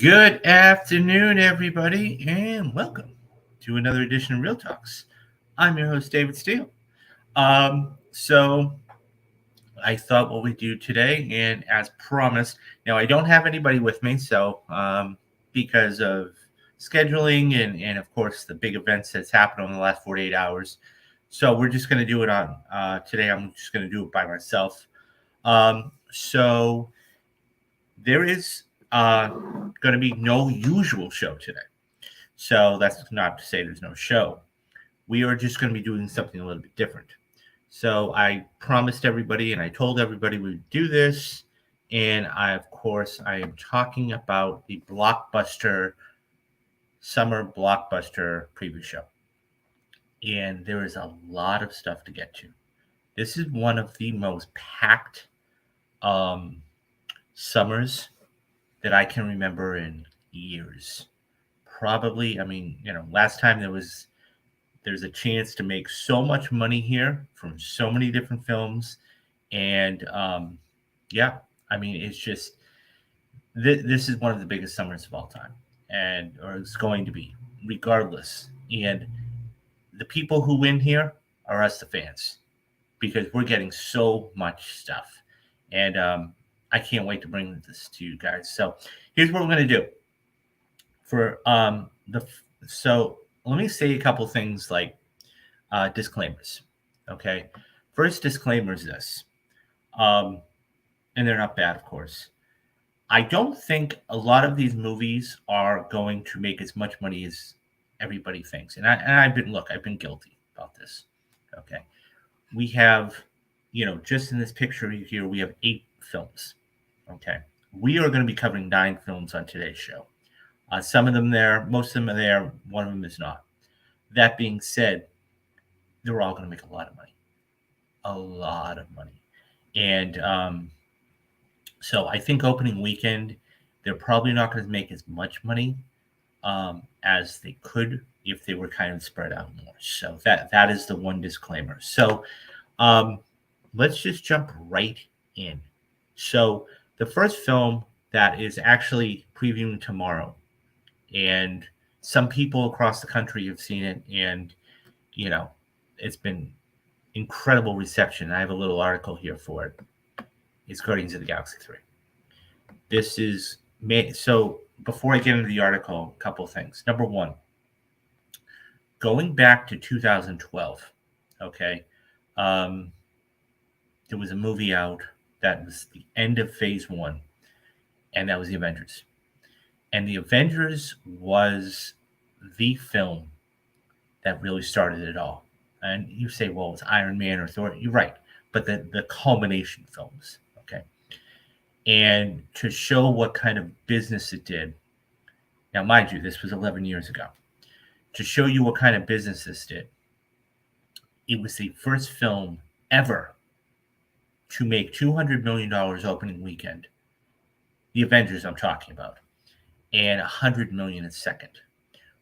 Good afternoon, everybody, and welcome to another edition of Real Talks. I'm your host, David Steele. So I thought what we'd do today, and as promised, now I don't have anybody with me, so because of scheduling and of course the big events that's happened over the last 48 hours. So we're just going to do it on today. I'm just going to do it by myself. So there is going to be no usual show today. So that's not to say there's no show. We are just going to be doing something a little bit different. So I promised everybody and I told everybody we would do this. And of course, I am talking about the summer Blockbuster preview show. And there is a lot of stuff to get to. This is one of the most packed summers that I can remember in years. Probably, last time there's a chance to make so much money here from so many different films. And it's just this is one of the biggest summers of all time, or it's going to be, regardless. And the people who win here are us, the fans, because we're getting so much stuff. And I can't wait to bring this to you guys. So here's what we're going to do. So let me say a couple things like disclaimers. Okay. First disclaimer is this. And they're not bad, of course. I don't think a lot of these movies are going to make as much money as everybody thinks. And I've been guilty about this. Okay. We have, just in this picture here, we have 8 films. Okay. We are going to be covering 9 films on today's show. Some of them there, most of them are there. One of them is not. That being said, they're all going to make a lot of money. A lot of money. And so I think opening weekend, they're probably not going to make as much money as they could if they were kind of spread out more. So that is the one disclaimer. So let's just jump right in. So the first film that is actually previewing tomorrow, and some people across the country have seen it, and it's been incredible reception. I have a little article here for it. It's Guardians of the Galaxy 3. This is so before I get into the article, a couple things. Number one, going back to 2012, okay, there was a movie out that was the end of phase 1, and that was the Avengers. And the Avengers was the film that really started it all. And you say, well, it's Iron Man or Thor. You're right. But the culmination films, okay? And to show what kind of business it did. Now, mind you, this was 11 years ago. To show you what kind of business this did, it was the first film ever to make $200 million opening weekend. The Avengers I'm talking about. And $100 million in second.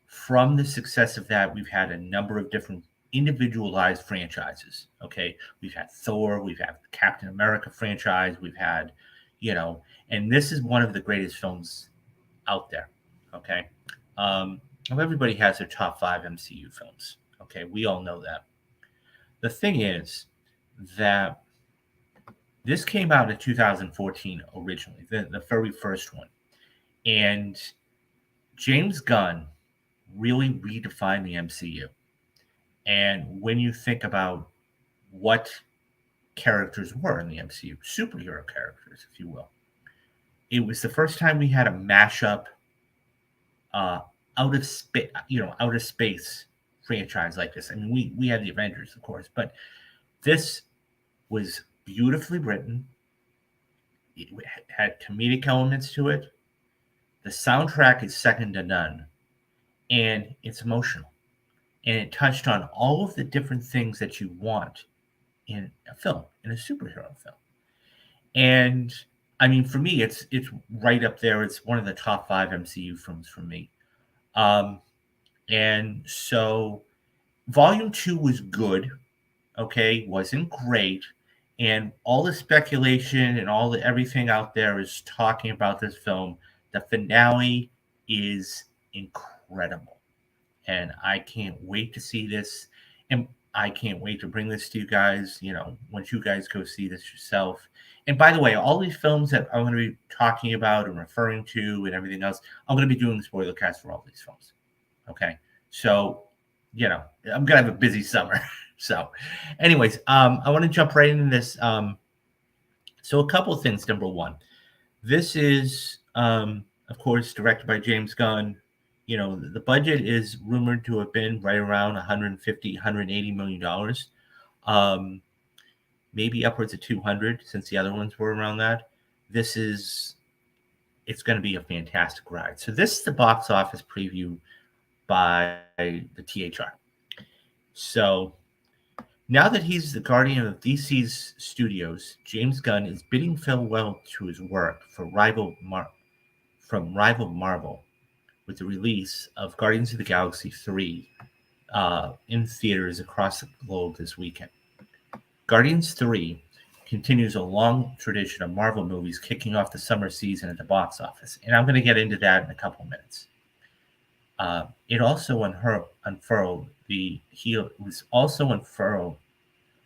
From the success of that, we've had a number of different individualized franchises. Okay, we've had Thor, we've had the Captain America franchise, we've had, and this is one of the greatest films out there. Okay, everybody has their top 5 MCU films. Okay, we all know that. The thing is that this came out in 2014 originally, the very first one. And James Gunn really redefined the MCU. And when you think about what characters were in the MCU, superhero characters, if you will, it was the first time we had a mashup out of space franchise like this. I mean, we had the Avengers, of course, but this was beautifully written. It had comedic elements to it. The soundtrack is second to none, and it's emotional. And it touched on all of the different things that you want in a film, in a superhero film. And I mean, for me, it's right up there. It's one of the top 5 MCU films for me. And so Volume 2 was good, okay, wasn't great. And all the speculation and everything out there is talking about this film. The finale is incredible. And I can't wait to see this. And I can't wait to bring this to you guys, once you guys go see this yourself. And by the way, all these films that I'm going to be talking about and referring to and everything else, I'm going to be doing the spoiler cast for all these films. Okay. So, I'm going to have a busy summer. So, anyways, I want to jump right into this. So, a couple of things. Number one, this is, of course, directed by James Gunn. The budget is rumored to have been right around 150, 180 million dollars, maybe upwards of 200, since the other ones were around that. It's going to be a fantastic ride. So this is the box office preview by the THR. So now that he's the guardian of DC's studios, James Gunn is bidding farewell to his work from rival Marvel with the release of Guardians of the Galaxy 3 in theaters across the globe this weekend. Guardians 3 continues a long tradition of Marvel movies kicking off the summer season at the box office, and I'm going to get into that in a couple minutes. It also unfurled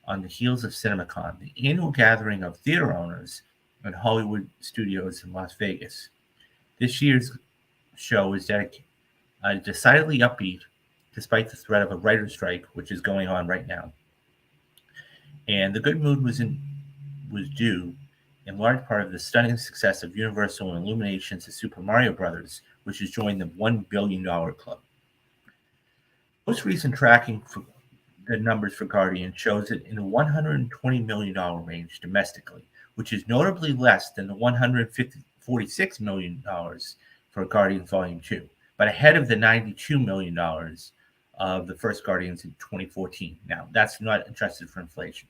on the heels of CinemaCon, the annual gathering of theater owners and Hollywood studios in Las Vegas. This year's show is decidedly upbeat, despite the threat of a writer's strike, which is going on right now. And the good mood was due in large part of the stunning success of Universal and Illumination's Super Mario Bros., which has joined the $1 billion club. Most recent tracking for the numbers for Guardian shows it in the $120 million range domestically, which is notably less than the $146 million for Guardians Volume 2, but ahead of the $92 million of the first Guardians in 2014. Now, that's not adjusted for inflation.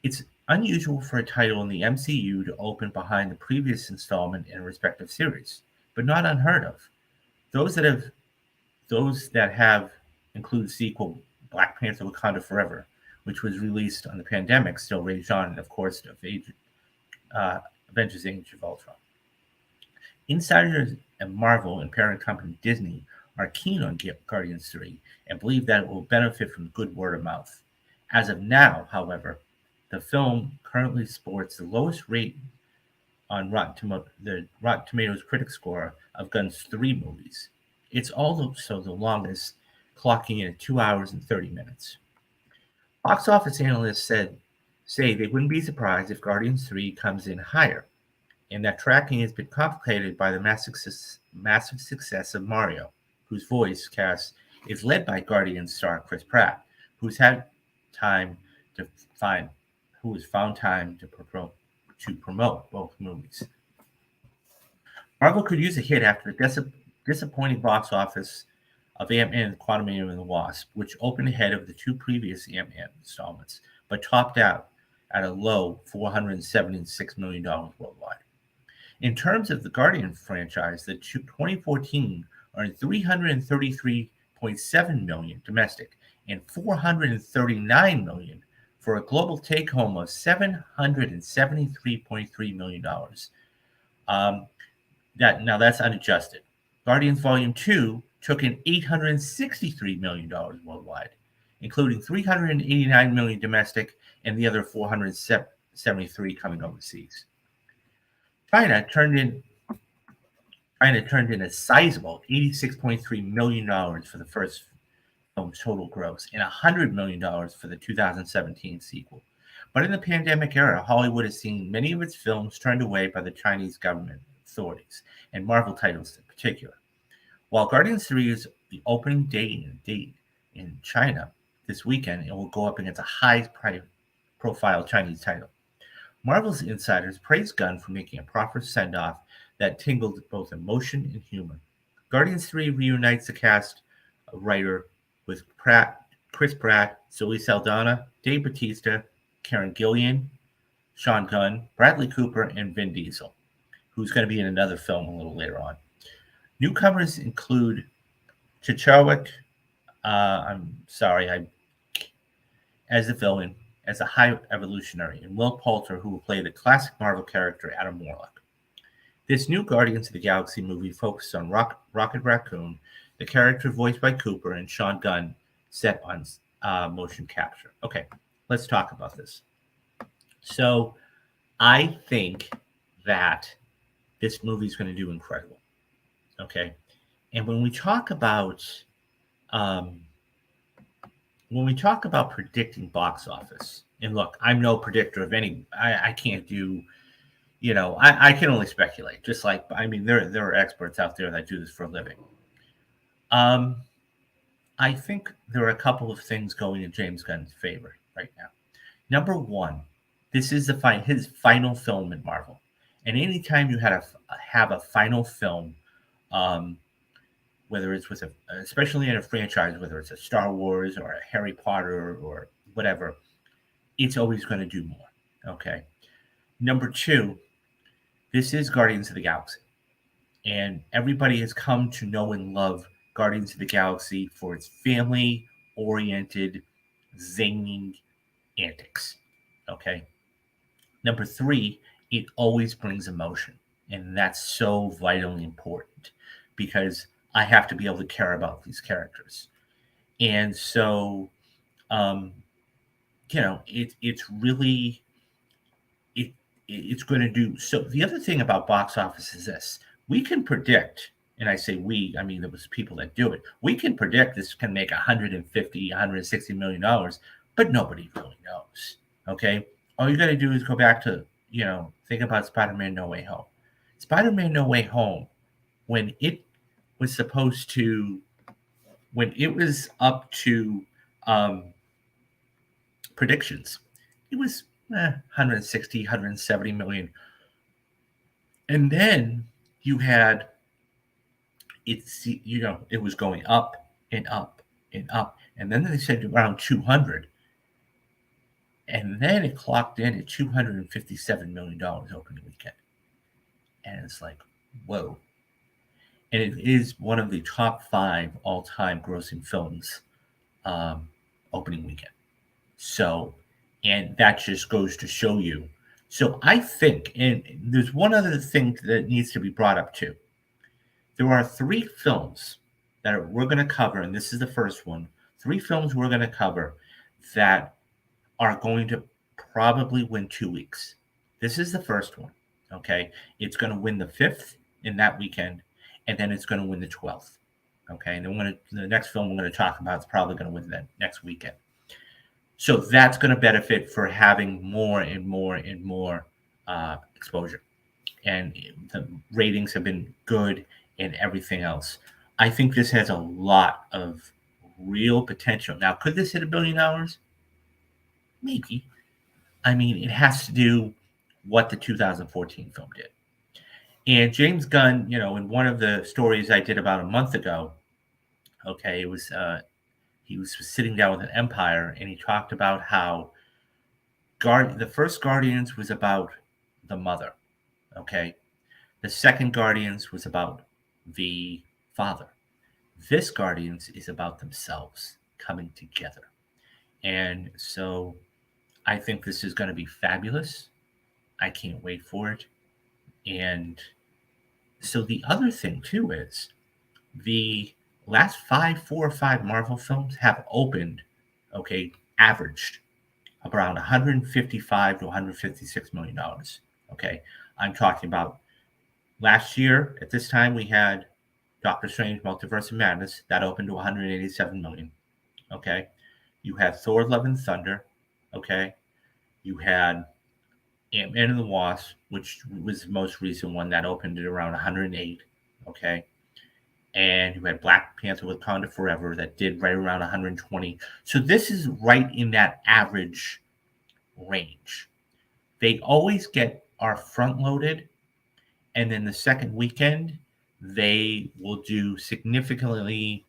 It's unusual for a title in the MCU to open behind the previous installment in a respective series, but not unheard of. Those that have include sequel Black Panther: Wakanda Forever, which was released on the pandemic, still raged on, and of course, Avengers: Age of Ultron. Insiders at Marvel and parent company Disney are keen on Guardians 3 and believe that it will benefit from good word of mouth. As of now, however, the film currently sports the lowest rate on the Rotten Tomatoes critic score of Gunn's 3 movies. It's also the longest, clocking in at 2 hours and 30 minutes. Box office analysts say they wouldn't be surprised if Guardians 3 comes in higher, and that tracking has been complicated by the massive success of Mario, whose voice cast is led by Guardians star Chris Pratt, who has found time to promote both movies. Marvel could use a hit after the disappointing box office of Ant-Man and the Quantumanium and the Wasp, which opened ahead of the 2 previous Ant-Man installments, but topped out at a low $476 million worldwide. In terms of the Guardian franchise, the 2014 earned $333.7 million domestic and $439 million for a global take-home of $773.3 million. That's unadjusted. Guardians Volume 2 took in $863 million worldwide, including $389 million domestic and the other $473 coming overseas. China turned in a sizable $86.3 million for the first film's total gross and $100 million for the 2017 sequel. But in the pandemic era, Hollywood has seen many of its films turned away by the Chinese government authorities, and Marvel titles in particular. While Guardians 3 is the opening date in China this weekend, it will go up against a high-profile Chinese title. Marvel's insiders praised Gunn for making a proper send-off that tingled both emotion and humor. Guardians 3 reunites the cast writer with Chris Pratt, Zoe Saldana, Dave Bautista, Karen Gillan, Sean Gunn, Bradley Cooper, and Vin Diesel, who's going to be in another film a little later on. Newcomers include Chadwick, as the villain, as a high evolutionary, and Will Poulter, who will play the classic Marvel character Adam Warlock. This new Guardians of the Galaxy movie focuses on Rocket Raccoon, the character voiced by Cooper and Sean Gunn, set on motion capture. Okay, let's talk about this. So, I think that this movie is going to do incredible. Okay, and um, when we talk about predicting box office, and look, I'm no predictor of any. I can't do. I can only speculate. Just like there are experts out there that do this for a living. Um, I think there are a couple of things going in James Gunn's favor right now. Number one, this is his final film in Marvel, and anytime you have a final film, um, whether it's especially in a franchise, whether it's a Star Wars or a Harry Potter or whatever, it's always going to do more. Okay. Number two, this is Guardians of the Galaxy, and everybody has come to know and love Guardians of the Galaxy for its family-oriented, zany antics. Okay. Number three, it always brings emotion, and that's so vitally important because I have to be able to care about these characters, and so um, it's really it it's going to do so. The other thing about box office is this: we can predict, and I say we, I mean there was people that do it. We can predict this can make 150, 160 million dollars, but nobody really knows. Okay, all you got to do is go back to think about Spider-Man No Way Home. Spider-Man No Way Home, when it was supposed to, when it was up to um, predictions, it was 160, 170 million. And then you had it was going up and up and up. And then they said around 200. And then it clocked in at $257 million opening weekend. And it's like, whoa. And it is one of the top 5 all-time grossing films opening weekend. So, and that just goes to show you. So I think, and there's one other thing that needs to be brought up too. There are 3 films that we're going to cover, and this is the first one. 3 films we're going to cover that are going to probably win 2 weeks. This is the first one. Okay, it's going to win the 5th in that weekend, and then it's going to win the 12th. Okay, and then the next film we're going to talk about is probably going to win that next weekend. So that's going to benefit for having more and more and more exposure. And the ratings have been good and everything else. I think this has a lot of real potential. Now, could this hit $1 billion? Maybe. I mean, it has to do what the 2014 film did. And James Gunn, in one of the stories I did about a month ago, okay, it was he was sitting down with an Empire, and he talked about how the first Guardians was about the mother, okay? The second Guardians was about the father. This Guardians is about themselves coming together. And so I think this is going to be fabulous. I can't wait for it. And so the other thing too is the last 4 or 5 Marvel films have opened, okay, averaged around 155 to 156 million dollars. Okay, I'm talking about last year at this time we had Doctor Strange Multiverse of Madness that opened to 187 million. Okay, you had Thor: Love and Thunder. Okay, you had Ant-Man and the Wasp, which was the most recent one that opened at around 108. Okay, and you had Black Panther: Wakanda Forever that did right around 120. So this is right in that average range. They always are front loaded, and then the second weekend they will do significantly,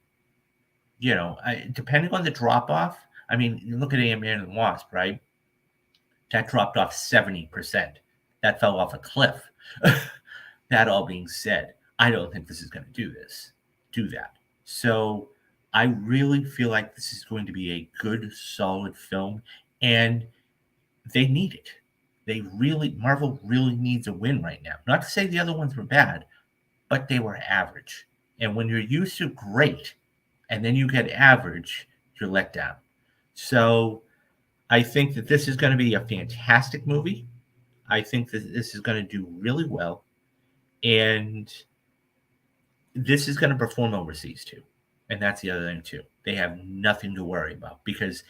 depending on the drop off. I mean, you look at Ant-Man and the Wasp, right? That dropped off 70%. That fell off a cliff. That all being said, I don't think this is going to do that. So I really feel like this is going to be a good, solid film, and they need it. Marvel really needs a win right now. Not to say the other ones were bad, but they were average. And when you're used to great and then you get average, you're let down. So I think that this is going to be a fantastic movie. I think that this is going to do really well. And this is going to perform overseas too. And that's the other thing too. They have nothing to worry about because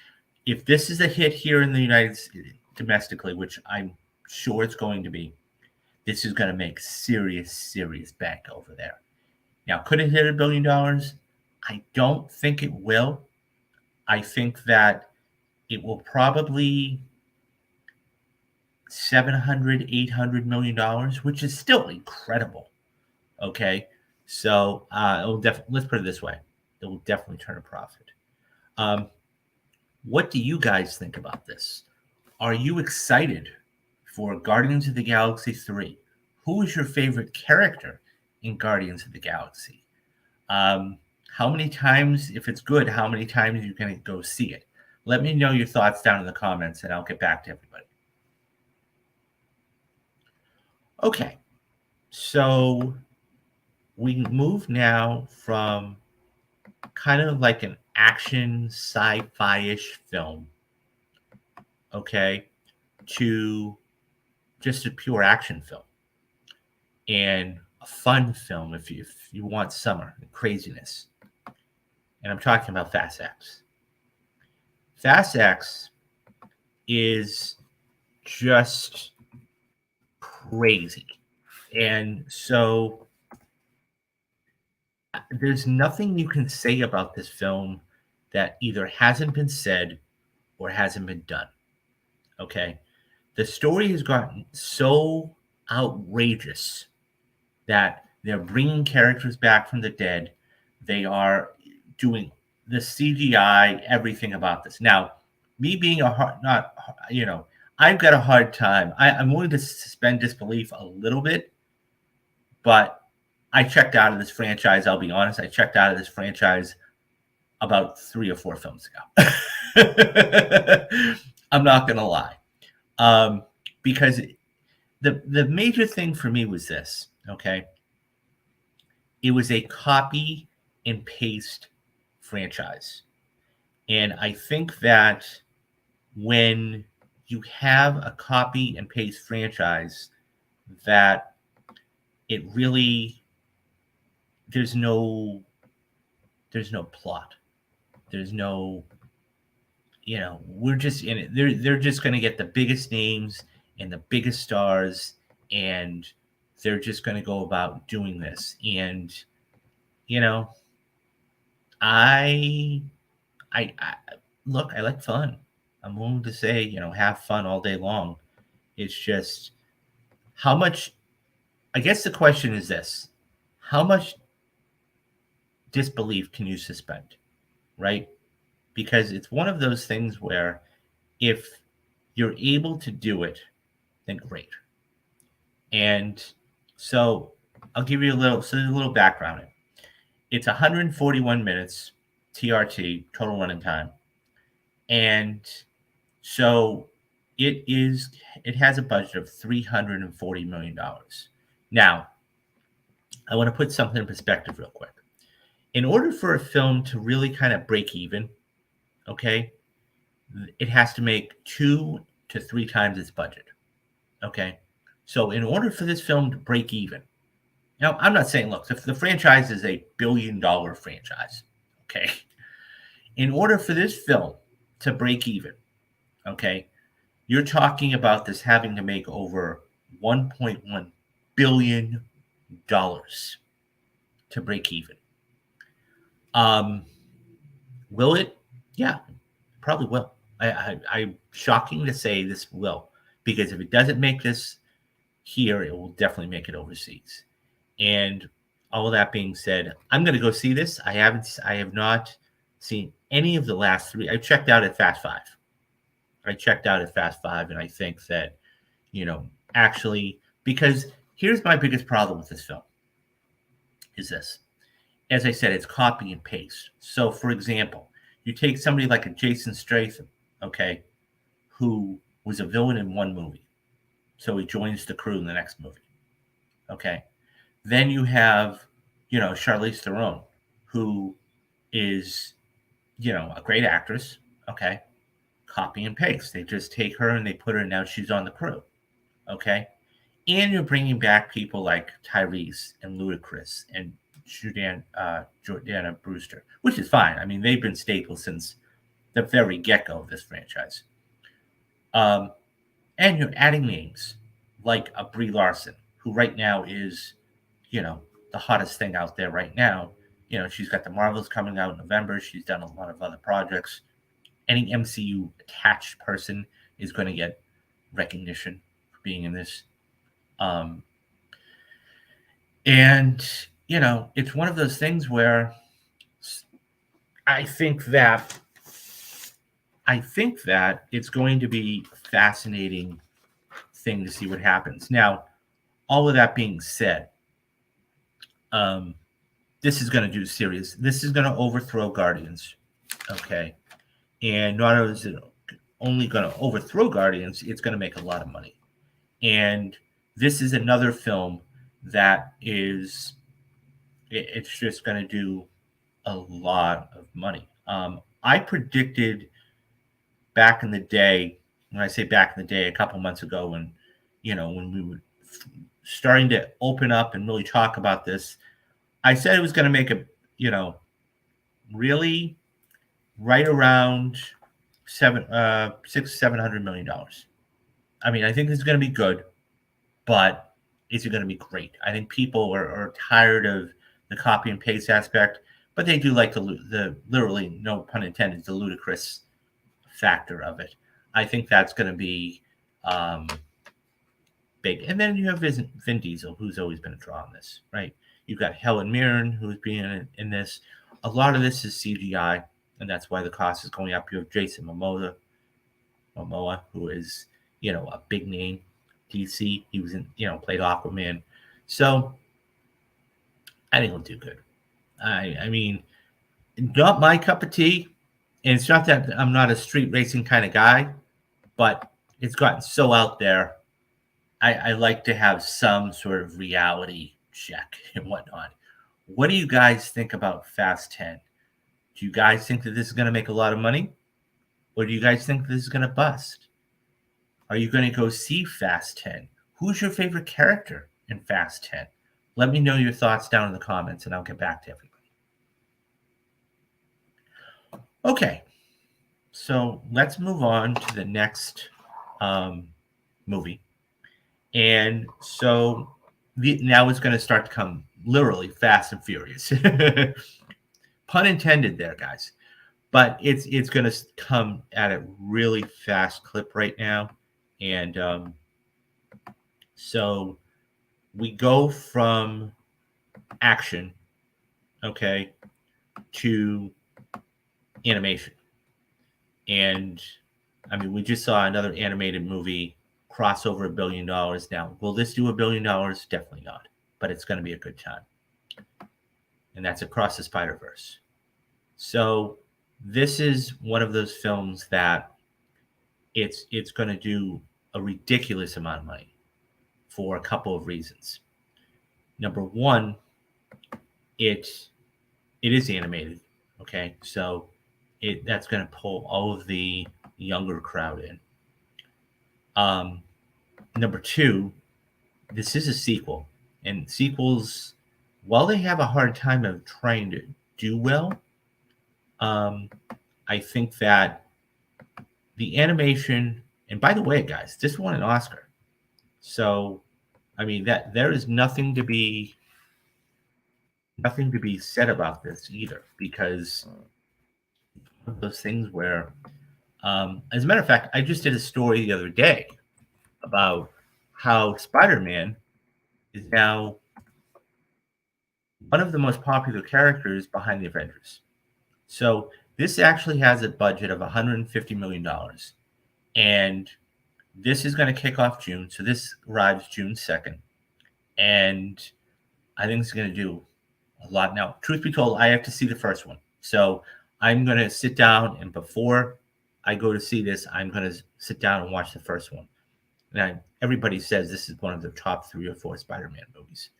if this is a hit here in the United States domestically, which I'm sure it's going to be, this is going to make serious bank over there. Now, could it hit $1 billion? I don't think it will. I think that it will probably 700, 800 million dollars, which is still incredible. Okay. So it will let's put it this way. It will definitely turn a profit. What do you guys think about this? Are you excited for Guardians of the Galaxy 3? Who is your favorite character in Guardians of the Galaxy? How many times, if it's good, how many times are you going to go see it? Let me know your thoughts down in the comments and I'll get back to everybody. Okay, so we move now from kind of like an action sci-fi-ish film, okay, to just a pure action film and a fun film if you want summer and craziness. And I'm talking about Fast X. Fast X is just crazy. And so there's nothing you can say about this film that either hasn't been said or hasn't been done. Okay. The story has gotten so outrageous that they're bringing characters back from the dead. They are doing the CGI, everything about this. Now, me being I've got a hard time. I'm willing to suspend disbelief a little bit, but I checked out of this franchise. I'll be honest. I checked out of this franchise about 3 or 4 films ago. I'm not going to lie. Because the major thing for me was this, okay? It was a copy and paste franchise. And I think that when you have a copy and paste franchise, that it really there's no plot. There's no, we're just in it. They're just going to get the biggest names and the biggest stars, and they're just going to go about doing this. And I look, I like fun. I'm willing to say, have fun all day long. It's just how much. I guess the question is this: how much disbelief can you suspend, right? Because it's one of those things where if you're able to do it, then great. And so I'll give you a little background. It's 141 minutes TRT, total running time. And so it has a budget of $340 million. Now, I want to put something in perspective real quick. In order for a film to really kind of break even, okay, it has to make 2 to 3 times its budget. Okay. So in order for this film to break even, now I'm not saying, look, if the franchise is a $1 billion franchise, okay, in order for this film to break even, okay, you're talking about this having to make over $1.1 billion to break even. Will it? Yeah, probably will. I'm shocking to say this will, because if it doesn't make this here, it will definitely make it overseas. And all of that being said, I'm going to go see this. I have not seen any of the last 3. I checked out at Fast 5. And I think that, actually, because here's my biggest problem with this film is this. As I said, it's copy and paste. So, for example, you take somebody like a Jason Statham, okay, who was a villain in one movie. so he joins the crew in the next movie. Okay, then you have, Charlize Theron, who is, a great actress. Okay, copy and paste. They just take her and they put her, and now she's on the crew. Okay, and you're bringing back people like Tyrese and Ludacris and Jordana Brewster, which is fine. I mean, they've been staples since the very get-go of this franchise. Um, and you're adding names like a Brie Larson, who right now is, you know, the hottest thing out there right now. She's got the Marvels coming out in November. She's done a lot of other projects. Any MCU attached person is going to get recognition for being in this. Um, and it's one of those things where I think that it's going to be a fascinating thing to see what happens. Now, all of that being said, this is going to do serious. This is going to overthrow Guardians, okay? And not only is it only going to overthrow Guardians, it's going to make a lot of money. And this is another film that it's just going to do a lot of money. I predicted back in the day, when I say back in the day, a couple months ago, when we were starting to open up and really talk about this, I said it was going to make really right around $700 million. I mean, I think this is going to be good, but is it going to be great? I think people are tired of the copy and paste aspect, but they do like the literally, no pun intended, the ludicrous factor of it. I think that's going to be big. And then you have Vin Diesel, who's always been a draw on this, right? You've got Helen Mirren, who's being in this. A lot of this is CGI, and that's why the cost is going up. You have Jason Momoa, who is, a big name. DC, he was in, played Aquaman. So I think he'll do good. I mean, not my cup of tea. And it's not that I'm not a street racing kind of guy, but it's gotten so out there. I like to have some sort of reality check and whatnot. What do you guys think about Fast 10? Do you guys think that this is going to make a lot of money? Or do you guys think this is going to bust? Are you going to go see Fast 10? Who's your favorite character in Fast 10? Let me know your thoughts down in the comments, and I'll get back to everybody. Okay, so let's move on to the next movie. And so now it's going to start to come literally fast and furious. Pun intended there, guys. But it's going to come at a really fast clip right now. And so we go from action, okay, to animation. And I mean, we just saw another animated movie cross over $1 billion. Now, will this do $1 billion? Definitely not. But it's going to be a good time. And that's Across the Spider-Verse. So this is one of those films that it's going to do a ridiculous amount of money for a couple of reasons. Number one, it is animated. Okay, so that's going to pull all of the younger crowd in. Number two, this is a sequel, and sequels, while they have a hard time of trying to do well, I think that the animation, and by the way, guys, this won an Oscar. So, I mean, that there is nothing to be said about this either, because of those things where, as a matter of fact, I just did a story the other day about how Spider-Man is now one of the most popular characters behind the Avengers. So this actually has a budget of $150 million. And this is going to kick off June. So this arrives June 2nd. And I think it's going to do a lot. Now, truth be told, I have to see the first one. So I'm going to sit down, and before I go to see this, I'm going to sit down and watch the first one. And everybody says this is one of the top 3 or 4 Spider-Man movies.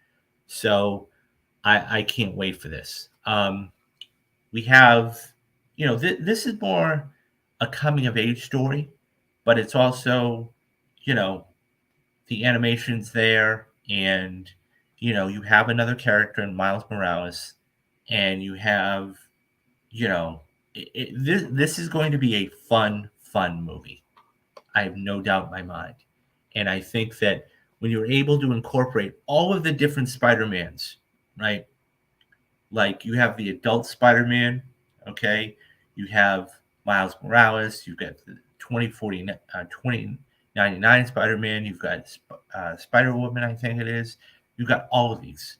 So I can't wait for this. We have, this is more a coming of age story, but it's also, you know, the animation's there, and you have another character in Miles Morales, and you have, this is going to be a fun movie. I have no doubt in my mind, and I think that when you're able to incorporate all of the different Spider-Mans, right? Like you have the adult Spider-Man, okay? You have Miles Morales. You've got the 2099 Spider-Man. You've got Spider-Woman, I think it is. You've got all of these.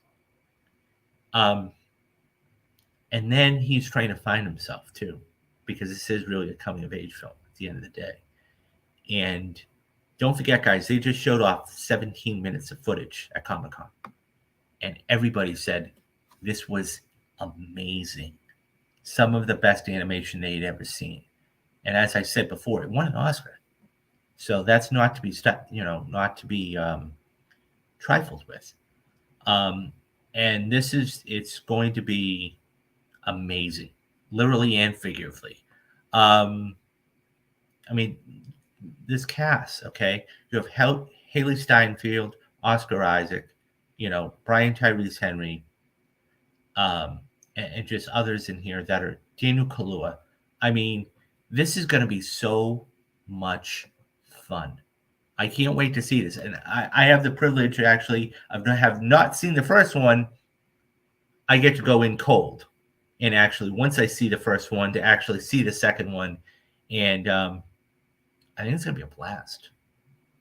Um, and then he's trying to find himself too, because this is really a coming of age film at the end of the day. And don't forget, guys, they just showed off 17 minutes of footage at Comic Con, and everybody said this was amazing. Some of the best animation they'd ever seen. And as I said before, it won an Oscar. So that's not to be trifled with. Um, and it's going to be amazing, literally and figuratively. Um, I mean, this cast, okay? You have Haley Steinfeld, Oscar Isaac, Brian Tyrese Henry, and just others in here that are Daniel Kaluuya. I mean, this is going to be so much fun. I can't wait to see this. And I have the privilege actually of have not seen the first one. I get to go in cold. And actually, once I see the first one, to actually see the second one. And I think it's going to be a blast.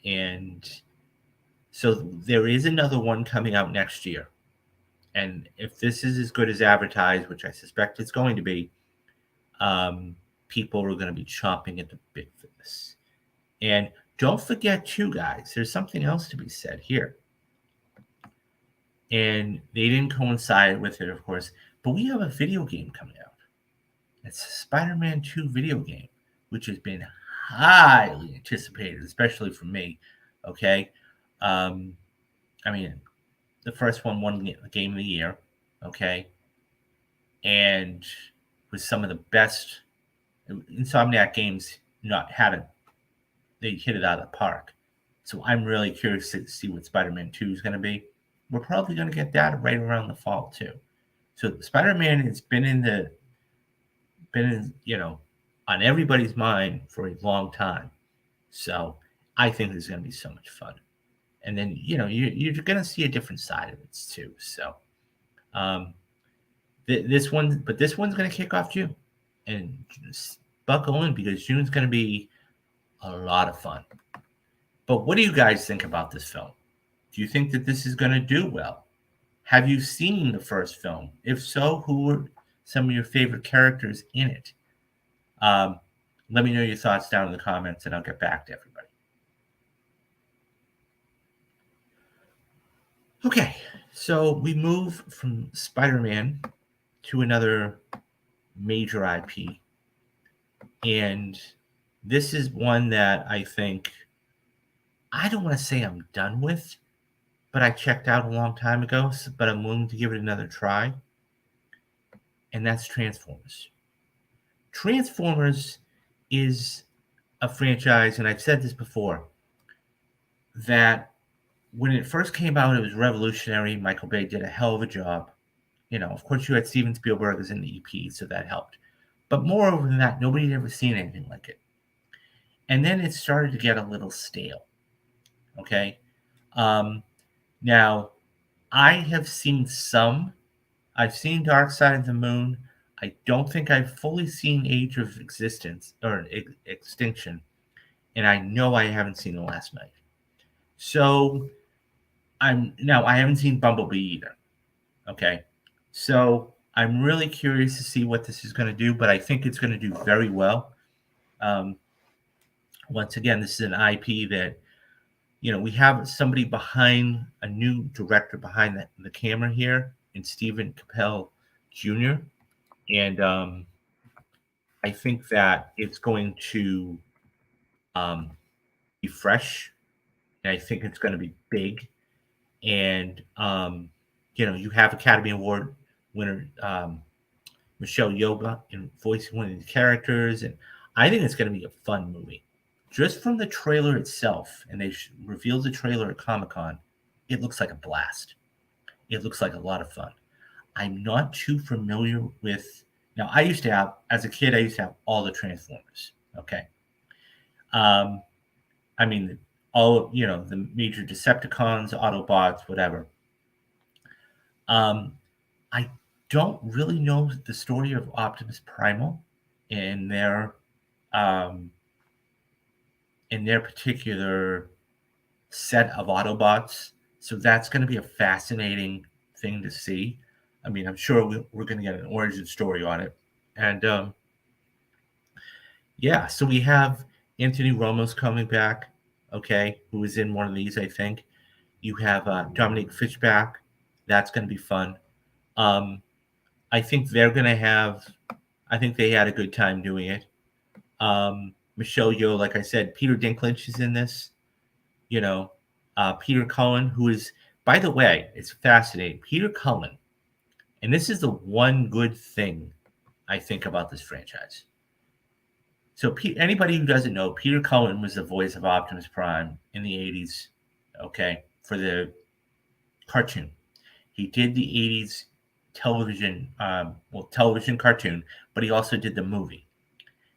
And so there is another one coming out next year. And if this is as good as advertised, which I suspect it's going to be, people are going to be chomping at the bit for this. And don't forget, too, guys, there's something else to be said here. And they didn't coincide with it, of course, but we have a video game coming out. It's a Spider-Man 2 video game, which has been highly anticipated, especially for me. Okay. I mean, the first one won the Game of the Year. Okay. And was some of the best Insomniac games haven't they hit it out of the park. So I'm really curious to see what Spider-Man 2 is going to be. We're probably going to get that right around the fall too. So Spider-Man has been in on everybody's mind for a long time. So I think this is going to be so much fun. And then you're going to see a different side of it too. So this one's going to kick off June, and just buckle in because June's going to be a lot of fun. But what do you guys think about this film? Do you think that this is going to do well? Have you seen the first film? If so, who were some of your favorite characters in it? Let me know your thoughts down in the comments, and I'll get back to everybody. Okay, so we move from Spider-Man to another major IP. And this is one that I think, I don't want to say I'm done with, but I checked out a long time ago, but I'm willing to give it another try. And that's Transformers. Transformers is a franchise, and I've said this before, that when it first came out, it was revolutionary. Michael Bay did a hell of a job. Of course, you had Steven Spielberg as in the EP, so that helped. But moreover than that, nobody had ever seen anything like it. And then it started to get a little stale. Okay? Now, I have seen some. I've seen Dark Side of the Moon. I don't think I've fully seen Age of Existence or Extinction. And I know I haven't seen The Last Night. So I haven't seen Bumblebee either. Okay. So I'm really curious to see what this is going to do, but I think it's going to do very well. Once again, this is an IP that, we have somebody behind, a new director behind the camera here, in Stephen Capel Jr. And I think that it's going to be fresh. and I think it's going to be big. And you have Academy Award winner Michelle Yeoh in voicing one of the characters, and I think it's going to be a fun movie. Just from the trailer itself, and they revealed the trailer at Comic-Con, it looks like a blast. It looks like a lot of fun. I'm not too familiar with. Now, I used to have, as a kid, I used to have all the Transformers. Okay. Um, I mean, all the major Decepticons, Autobots, whatever. I don't really know the story of Optimus Primal in their um, particular set of Autobots. So that's going to be a fascinating thing to see. I mean, I'm sure we're going to get an origin story on it. And yeah, so we have Anthony Ramos coming back, okay, who was in one of these, I think. You have Dominique Fishback. That's going to be fun. I think they're going to have, I think they had a good time doing it. Michelle Yeoh, like I said, Peter Dinklage is in this. Peter Cullen, who is, by the way, it's fascinating. Peter Cullen, and this is the one good thing I think about this franchise. So anybody who doesn't know, Peter Cullen was the voice of Optimus Prime in the 80s, okay, for the cartoon. He did the 80s television cartoon, but he also did the movie.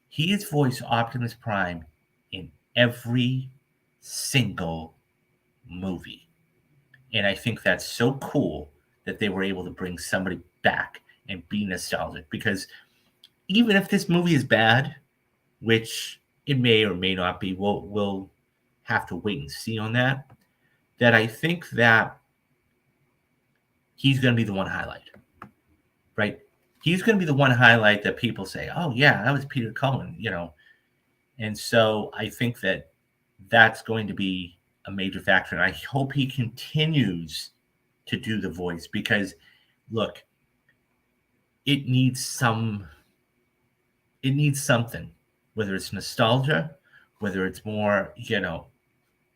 He has voiced Optimus Prime in every single movie. And I think that's so cool that they were able to bring somebody back and be nostalgic, because even if this movie is bad, which it may or may not be, we'll have to wait and see on that, that I think that he's going to be the one highlight, right? He's going to be the one highlight that people say, oh, yeah, that was Peter Cullen, And so I think that that's going to be a major factor. And I hope he continues to do the voice, because, look, it needs something, whether it's nostalgia, whether it's more,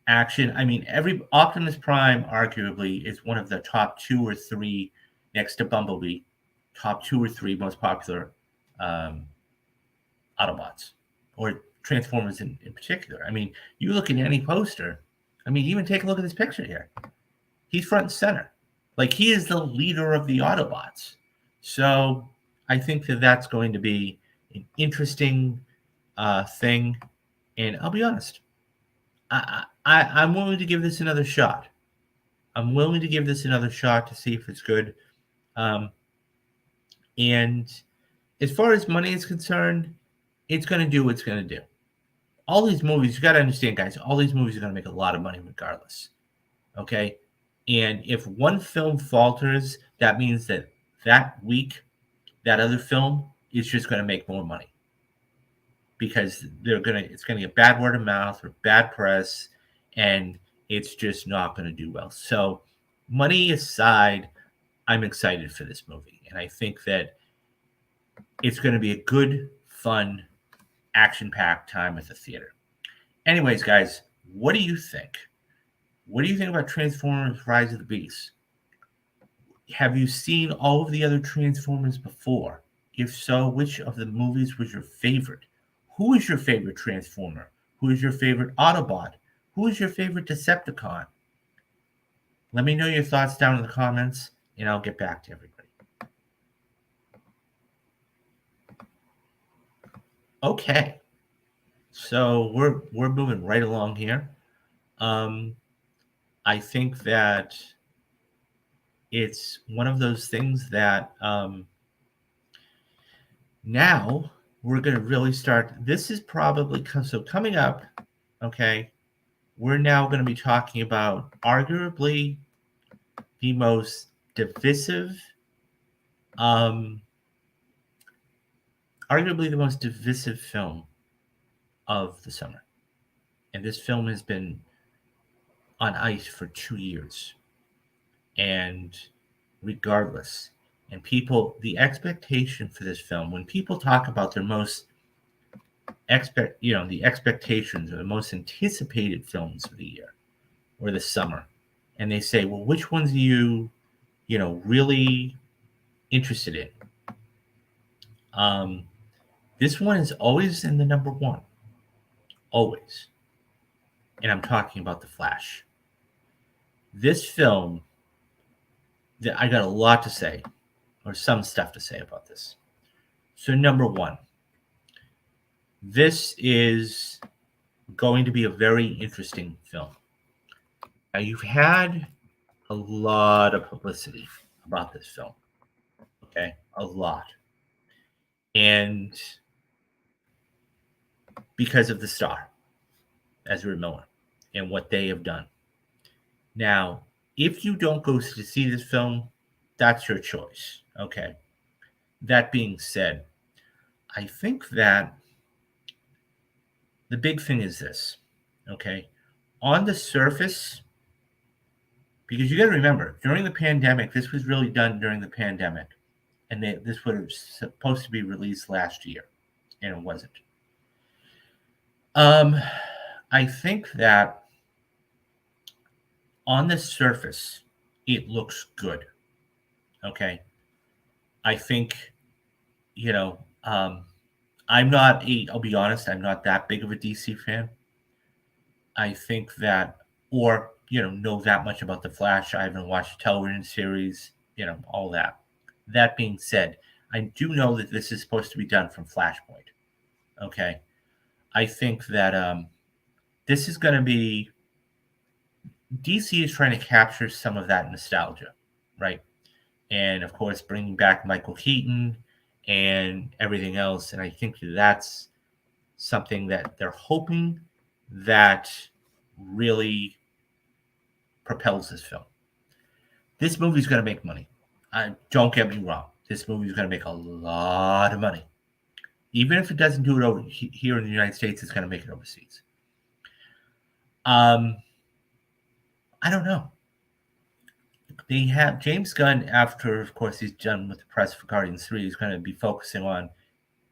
action. I mean, every Optimus Prime arguably is one of the top 2 or 3, next to Bumblebee, top 2 or 3 most popular Autobots or Transformers in particular. I mean, you look at any poster. I mean, even take a look at this picture here. He's front and center. Like, he is the leader of the Autobots. So I think that that's going to be an interesting thing. And I'll be honest, I'm willing to give this another shot. I'm willing to give this another shot to see if it's good. And as far as money is concerned, it's going to do what it's going to do. All these movies, you got to understand, guys, all these movies are going to make a lot of money regardless. Okay? And if one film falters, that means that week, that other film is just going to make more money, because it's going to get bad word of mouth or bad press, and it's just not going to do well. So, money aside, I'm excited for this movie, and I think that it's going to be a good, fun, action-packed time at the theater. Anyways, guys, what do you think? What do you think about Transformers: Rise of the Beast? Have you seen all of the other Transformers before? If so, which of the movies was your favorite? Who is your favorite Transformer? Who is your favorite Autobot? Who is your favorite Decepticon? Let me know your thoughts down in the comments, and I'll get back to everybody. Okay, so we're moving right along here. I think that it's one of those things that now we're going to really start. This is probably so coming up. Okay, we're now going to be talking about arguably the most divisive, film of the summer. And this film has been on ice for 2 years. And regardless, and the expectation for this film, when people talk about their most the expectations or the most anticipated films of the year, or the summer, and they say, well, which ones are you, really interested in? Um, this one is always in the number one, always. And I'm talking about The Flash. This film, I got a lot to say, or some stuff to say about this. So, number one, this is going to be a very interesting film. Now, you've had a lot of publicity about this film, okay? A lot. And because of the star, Ezra Miller, and what they have done. Now, if you don't go to see this film, that's your choice, okay? That being said, I think that the big thing is this, okay? On the surface, because you got to remember, during the pandemic, this was really done during the pandemic, and this was supposed to be released last year, and it wasn't. I think that on the surface, it looks good, okay? I think, you know, um, I'll be honest, I'm not that big of a DC fan. I think that, or, know that much about The Flash. I haven't watched a television series, all that. That being said, I do know that this is supposed to be done from Flashpoint. Okay. I think that this is going to be, DC is trying to capture some of that nostalgia, right? And of course, bringing back Michael Keaton and everything else. And I think that's something that they're hoping that really propels this film. This movie's going to make money. Don't get me wrong. This movie's going to make a lot of money. Even if it doesn't do it over here in the United States, it's going to make it overseas. I don't know. They have James Gunn, after, of course, he's done with the press for Guardians 3, he's going to be focusing on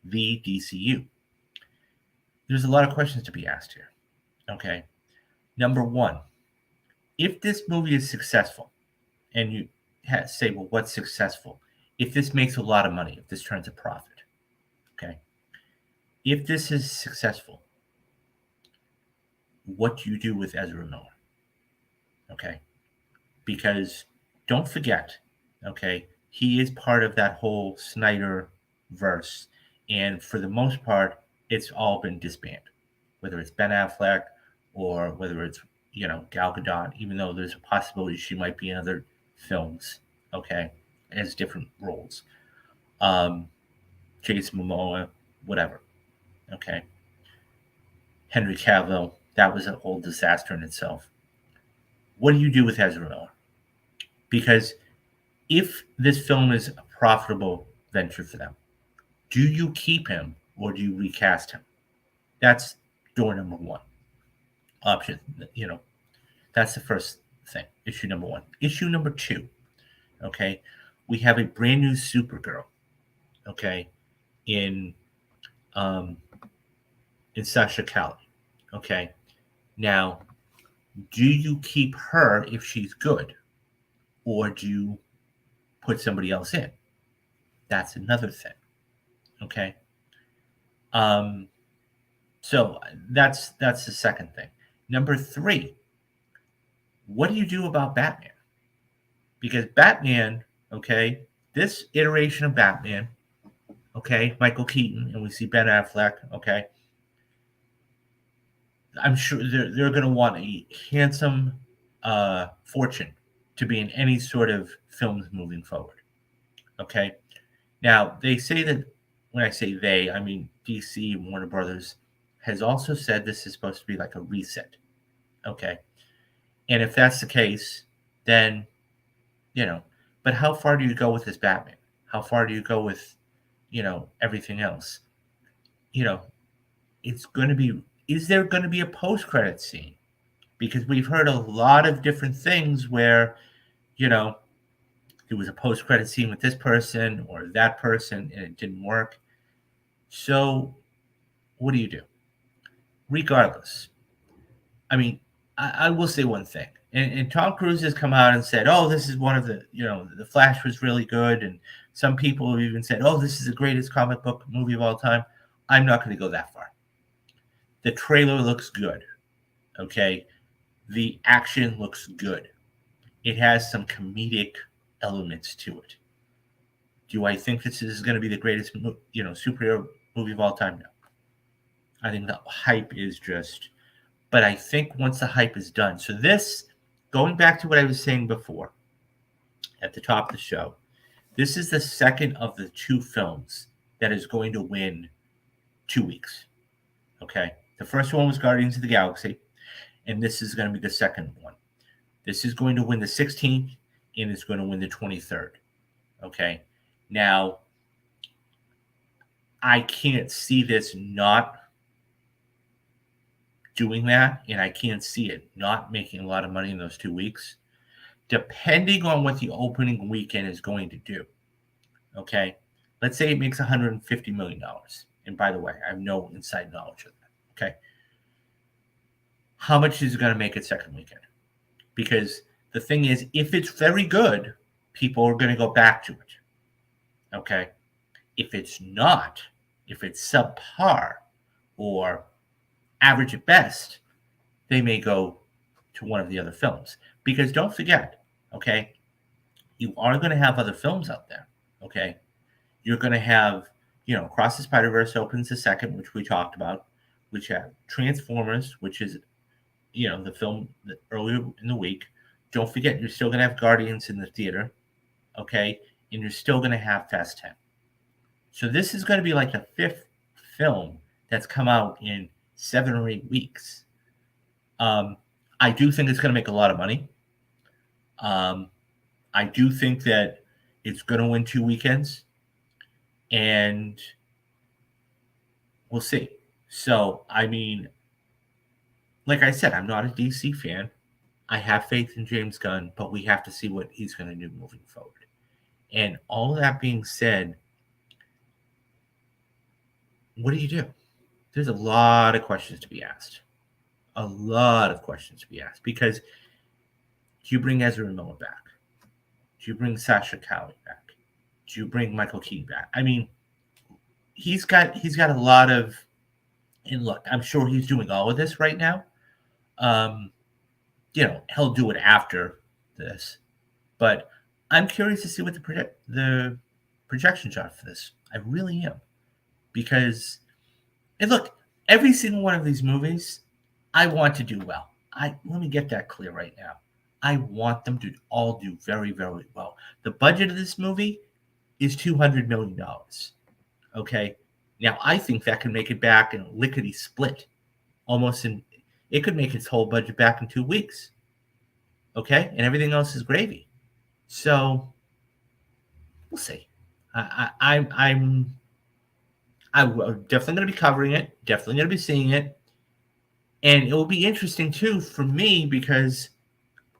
the DCU. There's a lot of questions to be asked here. Okay. Number one, if this movie is successful, and you say, well, what's successful? If this makes a lot of money, if this turns a profit, okay? If this is successful, what do you do with Ezra Miller? Okay? Because don't forget, okay, he is part of that whole Snyder verse, and for the most part, it's all been disbanded. Whether it's Ben Affleck or whether it's, Gal Gadot, even though there's a possibility she might be in other films, okay, as different roles. Jason Momoa, whatever, okay. Henry Cavill, that was a whole disaster in itself. What do you do with Ezra Miller? Because if this film is a profitable venture for them, do you keep him or do you recast him? That's door number one. Option, that's the first thing. Issue number one. Issue number two, okay, we have a brand new Supergirl, okay, in Sasha Calle, okay. Now, do you keep her if she's good, or do you put somebody else in? That's another thing, okay. So that's the second thing. Number three, what do you do about Batman? Because Batman, okay, this iteration of Batman, okay, Michael Keaton, and we see Ben Affleck, okay, I'm sure they're going to want a handsome fortune to be in any sort of films moving forward, okay? Now, they say that, when I say they, I mean DC and Warner Brothers has also said this is supposed to be like a reset, okay? And if that's the case, then, but how far do you go with this Batman? How far do you go with, everything else? It's going to be, is there going to be a post-credit scene? Because we've heard a lot of different things where, there was a post-credit scene with this person or that person and it didn't work. So what do you do? Regardless, I mean, I will say one thing, and Tom Cruise has come out and said, "Oh, this is one of the the Flash was really good," and some people have even said, "Oh, this is the greatest comic book movie of all time." I'm not going to go that far. The trailer looks good. Okay, the action looks good. It has some comedic elements to it. Do I think this is going to be the greatest superhero movie of all time? No. I think the hype is just, but I think once the hype is done, so this, going back to what I was saying before at the top of the show, this is the second of the two films that is going to win 2 weeks. Okay. The first one was Guardians of the Galaxy, and this is going to be the second one. This is going to win the 16th, and it's going to win the 23rd. Okay. Now, I can't see this not doing that, and I can't see it not making a lot of money in those 2 weeks, depending on what the opening weekend is going to do. Okay. Let's say it makes $150 million. And by the way, I have no inside knowledge of that. Okay. How much is it going to make it second weekend? Because the thing is, if it's very good, people are going to go back to it. Okay. If it's not, if it's subpar or average at best, they may go to one of the other films. Because don't forget, okay, you are going to have other films out there. Okay. You're going to have, Across the Spider-Verse opens the second, which we talked about, which have Transformers, which is, the film that earlier in the week. Don't forget, you're still going to have Guardians in the theater. Okay. And you're still going to have Fast 10. So this is going to be like the fifth film that's come out in 7 or 8 weeks. I do think it's going to make a lot of money. I do think that it's going to win 2 weekends, and we'll see. So, I mean, like I said, I'm not a DC fan. I have faith in James Gunn, but we have to see what he's going to do moving forward. And all that being said, what do you do? There's a lot of questions to be asked. A lot of questions to be asked, because do you bring Ezra Miller back? Do you bring Sasha Calle back? Do you bring Michael Keaton back? I mean, he's got a lot of, and look, I'm sure he's doing all of this right now. He'll do it after this, but I'm curious to see what the projections are for this. I really am, because, and look, every single one of these movies, I want to do well. Let me get that clear right now. I want them to all do very, very well. The budget of this movie is $200 million. Okay. Now, I think that can make it back in a lickety split. It could make its whole budget back in 2 weeks. Okay. And everything else is gravy. So we'll see. I'm definitely going to be covering it. Definitely going to be seeing it. And it will be interesting too for me, because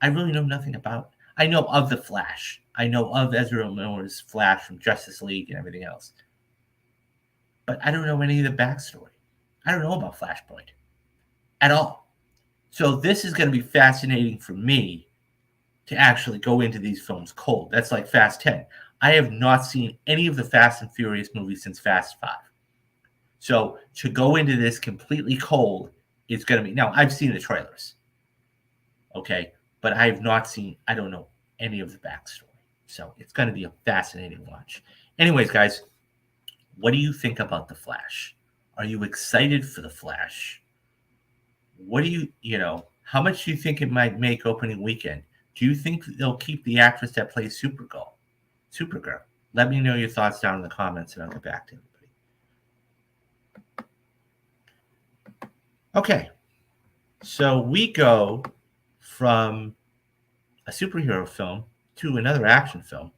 I really know nothing about. I know of the Flash. I know of Ezra Miller's Flash from Justice League and everything else. But I don't know any of the backstory. I don't know about Flashpoint at all. So this is going to be fascinating for me to actually go into these films cold. That's like Fast 10. I have not seen any of the Fast and Furious movies since Fast 5. So to go into this completely cold is going to be... Now, I've seen the trailers. Okay. But I have not seen... I don't know any of the backstory. So it's going to be a fascinating watch. Anyways, guys, what do you think about The Flash? Are you excited for The Flash? What do how much do you think it might make opening weekend? Do you think they'll keep the actress that plays Supergirl? Let me know your thoughts down in the comments, and I'll get back to everybody. Okay. So we go from a superhero film to another action film.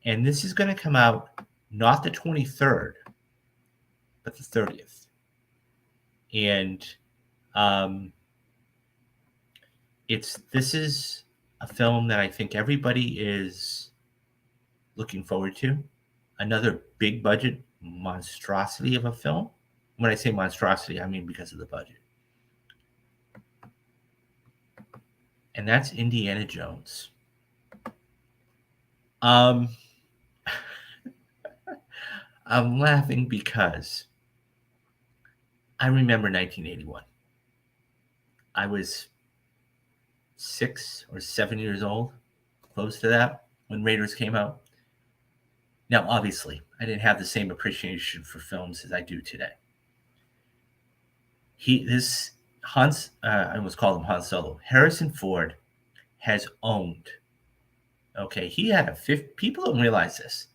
And this is going to come out not the 23rd, but the 30th. And this is a film that I think everybody is looking forward to. Another big budget monstrosity of a film. When I say monstrosity, I mean because of the budget. and that's Indiana Jones. Um, I'm laughing because I remember 1981. I was 6 or 7 years old, close to that, when Raiders came out. Now, obviously, I didn't have the same appreciation for films as I do today. This Hans, I almost called him Han Solo. Harrison Ford has owned. Okay, he had people don't realize this.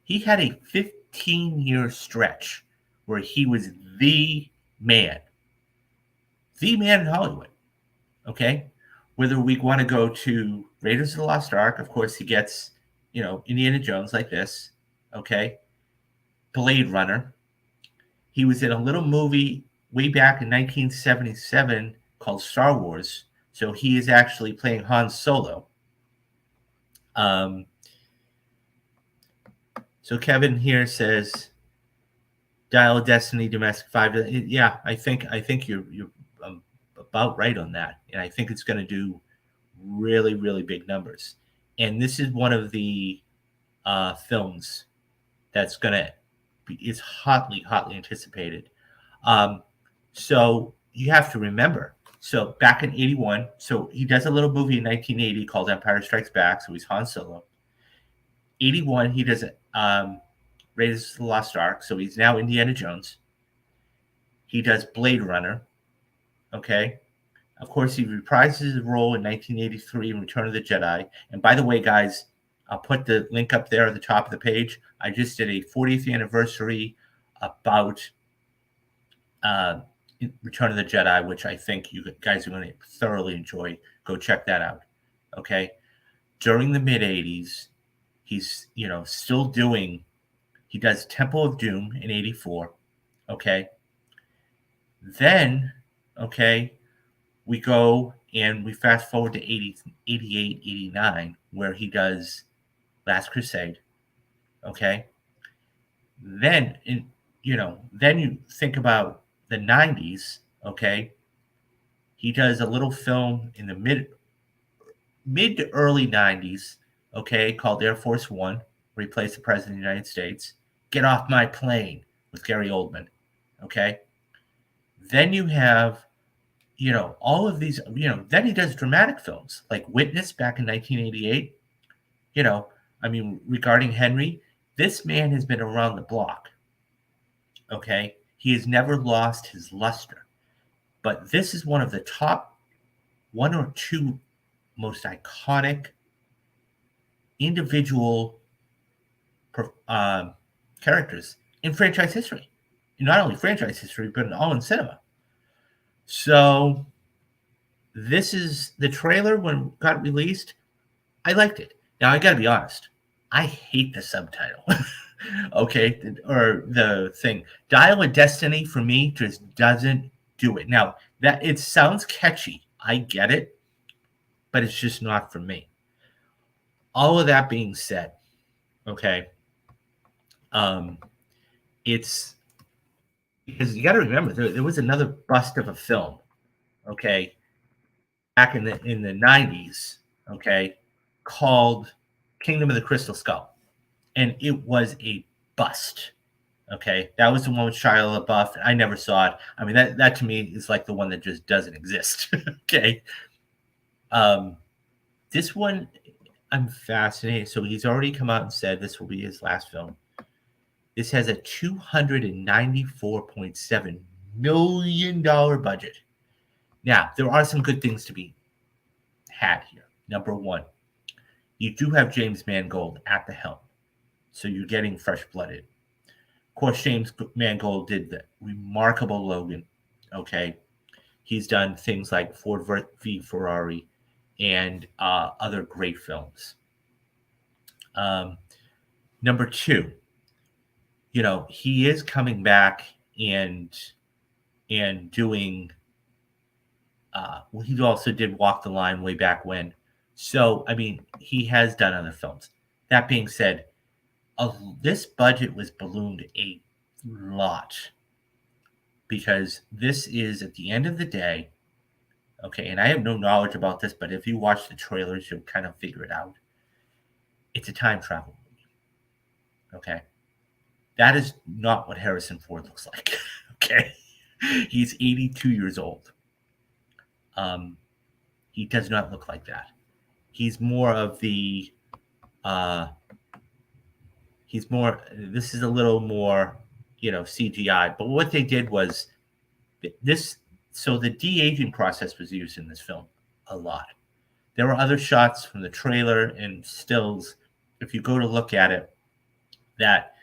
He had a 15-year stretch where he was the man, the man in Hollywood. Okay, whether we want to go to Raiders of the Lost Ark, of course, he gets, Indiana Jones like this. Okay, Blade Runner. He was in a little movie way back in 1977 called Star Wars. So he is actually playing Han Solo. So Kevin here says, Dial of Destiny, Domestic 5. Yeah, I think you're about right on that, and I think it's going to do really, really big numbers. And this is one of the films that's is hotly anticipated. So you have to remember. So back in 81, so he does a little movie in 1980 called Empire Strikes Back. So he's Han Solo. 81, he does Raiders of the Lost Ark. So he's now Indiana Jones. He does Blade Runner. Okay. Of course, he reprises his role in 1983 in Return of the Jedi. And by the way, guys, I'll put the link up there at the top of the page. I just did a 40th anniversary about Return of the Jedi, which I think you guys are going to thoroughly enjoy. Go check that out. Okay. During the mid 80s, he's, still doing, he does Temple of Doom in 84. Okay. Then, okay, we go and we fast forward to 80, 88, 89, where he does Last Crusade. Okay. Then, then you think about the 90s. Okay. He does a little film in the mid to early 90s, okay, called Air Force One, where he plays the President of the United States. Get Off My Plane with Gary Oldman. Okay. Then you have, all of these, then he does dramatic films like Witness back in 1988. Regarding Henry, this man has been around the block. Okay. He has never lost his luster. But this is one of the top 1 or 2 most iconic individual characters in franchise history. Not only franchise history, but all in cinema. So this is the trailer when it got released. I liked it. Now, I got to be honest. I hate the subtitle. Okay, or the thing. Dial of Destiny for me just doesn't do it. Now, that it sounds catchy. I get it, but it's just not for me. All of that being said, okay, it's because you got to remember there was another bust of a film, okay, back in the 90s, okay, called Kingdom of the Crystal Skull, and it was a bust. Okay, that was the one with Shia LaBeouf. I never saw it. I mean, that to me is like the one that just doesn't exist. Okay, this one I'm fascinated. So he's already come out and said this will be his last film. This has a $294.7 million budget. Now, there are some good things to be had here. Number one, you do have James Mangold at the helm. So you're getting fresh-blooded. Of course, James Mangold did the remarkable Logan. Okay. He's done things like Ford v. Ferrari and other great films. Number two, he is coming back and doing he also did Walk the Line way back when. So, he has done other films. That being said, this budget was ballooned a lot because this is, at the end of the day, Okay, and I have no knowledge about this, but if you watch the trailers, you'll kind of figure it out. It's a time travel movie. Okay, that is not what Harrison Ford looks like. Okay, he's 82 years old. Um, he does not look like that. He's more of the uh, he's more. This is a little more, CGI. But what they did was this. So the de aging process was used in this film a lot. There were other shots from the trailer and stills. If you go to look at it, that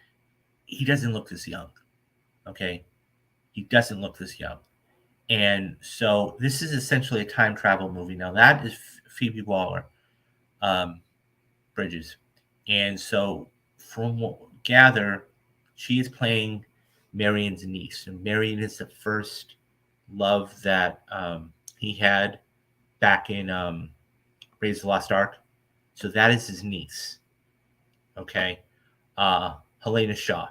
he doesn't look this young. Okay, he doesn't look this young. And so this is essentially a time travel movie. Now that is Phoebe Waller um, Bridges, and so from what we gather, she is playing Marion's niece, and Marion is the first love that he had back in Raise the Lost Ark. So that is his niece. Okay, Helena Shaw.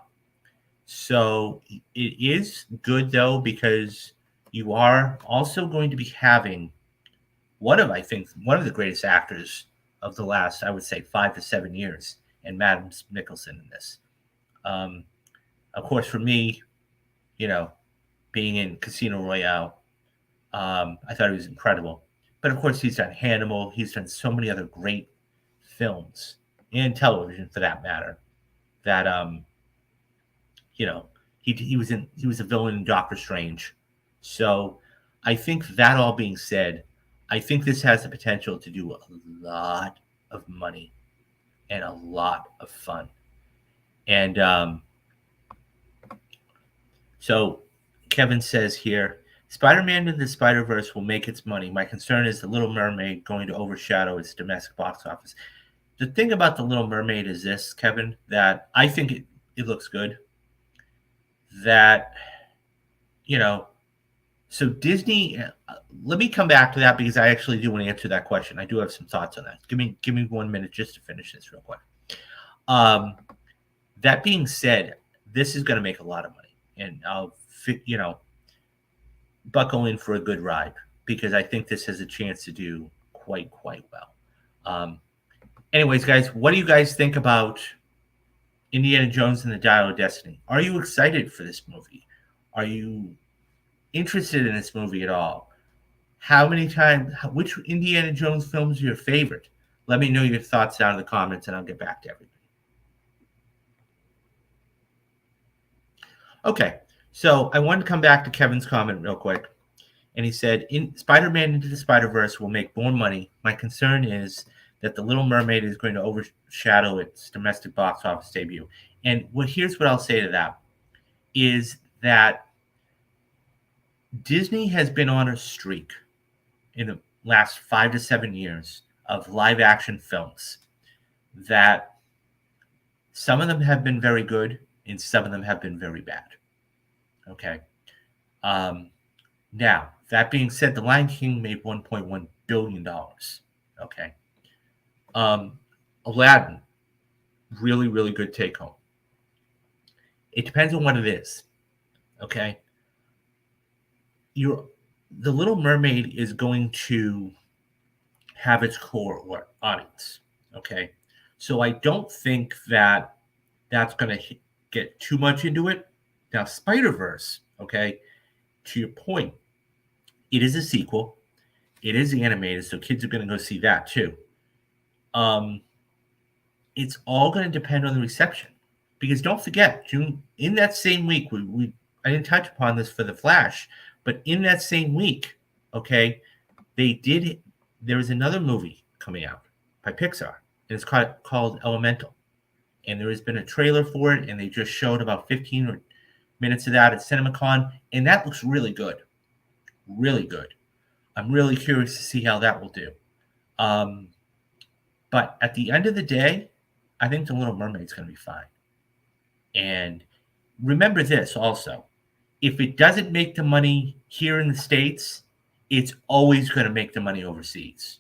So it is good though because you are also going to be having I think one of the greatest actors of the last, I would say, 5 to 7 years, and Mads Mikkelsen in this. Um, of course, for me, you know, being in Casino Royale, I thought he was incredible. But of course, he's done Hannibal. He's done so many other great films and television, for that matter. That you know, he was a villain in Doctor Strange. So I think that all being said, I think this has the potential to do a lot of money and a lot of fun. And so Kevin says here, Spider-Man into the Spider-Verse will make its money. My concern is the Little Mermaid going to overshadow its domestic box office. The thing about the Little Mermaid is this, Kevin, that I think it looks good. That, you know, so Disney, let me come back to that because I actually do want to answer that question. I do have some thoughts on that. Give me 1 minute just to finish this real quick. That being said, this is going to make a lot of money, and I'll buckle in for a good ride because I think this has a chance to do quite well. Anyways, guys, what do you guys think about Indiana Jones and the Dial of Destiny? Are you excited for this movie? Are you interested in this movie at all? Which Indiana Jones film is your favorite? Let me know your thoughts down in the comments and I'll get back to everybody. Okay, so I wanted to come back to Kevin's comment real quick. And he said, Spider-Man Into the Spider-Verse will make more money. My concern is that The Little Mermaid is going to overshadow its domestic box office debut. And here's what I'll say to that, is that Disney has been on a streak in the last 5 to 7 years of live action films that some of them have been very good and some of them have been very bad. Okay. Now, that being said, The Lion King made $1.1 billion. Okay. Aladdin, really, really good take home. It depends on what it is. Okay. The Little Mermaid is going to have its core audience. Okay. So I don't think that that's going to get too much into it. Now, Spider-Verse, okay, to your point, it is a sequel. It is animated, so kids are going to go see that too. It's all going to depend on the reception. Because don't forget, June, in that same week, I didn't touch upon this for The Flash, but in that same week, okay, there was another movie coming out by Pixar, and it's called Elemental. And there has been a trailer for it, and they just showed about 15 minutes of that at CinemaCon, and that looks really good. Really good. I'm really curious to see how that will do. But at the end of the day, I think The Little Mermaid's going to be fine. And remember this also. If it doesn't make the money here in the States, it's always going to make the money overseas.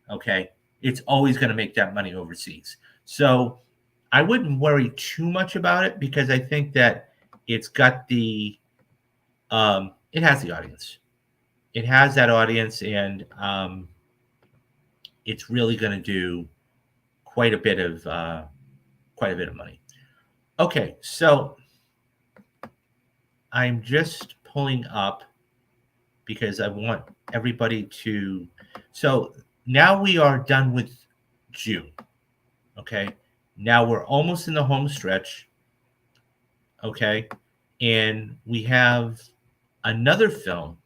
Okay? It's always going to make that money overseas. So I wouldn't worry too much about it because I think that it's got it has the audience. it has that audience, and it's really going to do quite a bit of money. Okay, so I'm just pulling up because I want everybody to. So now we are done with June. Okay, now we're almost in the home stretch. Okay, and we have another film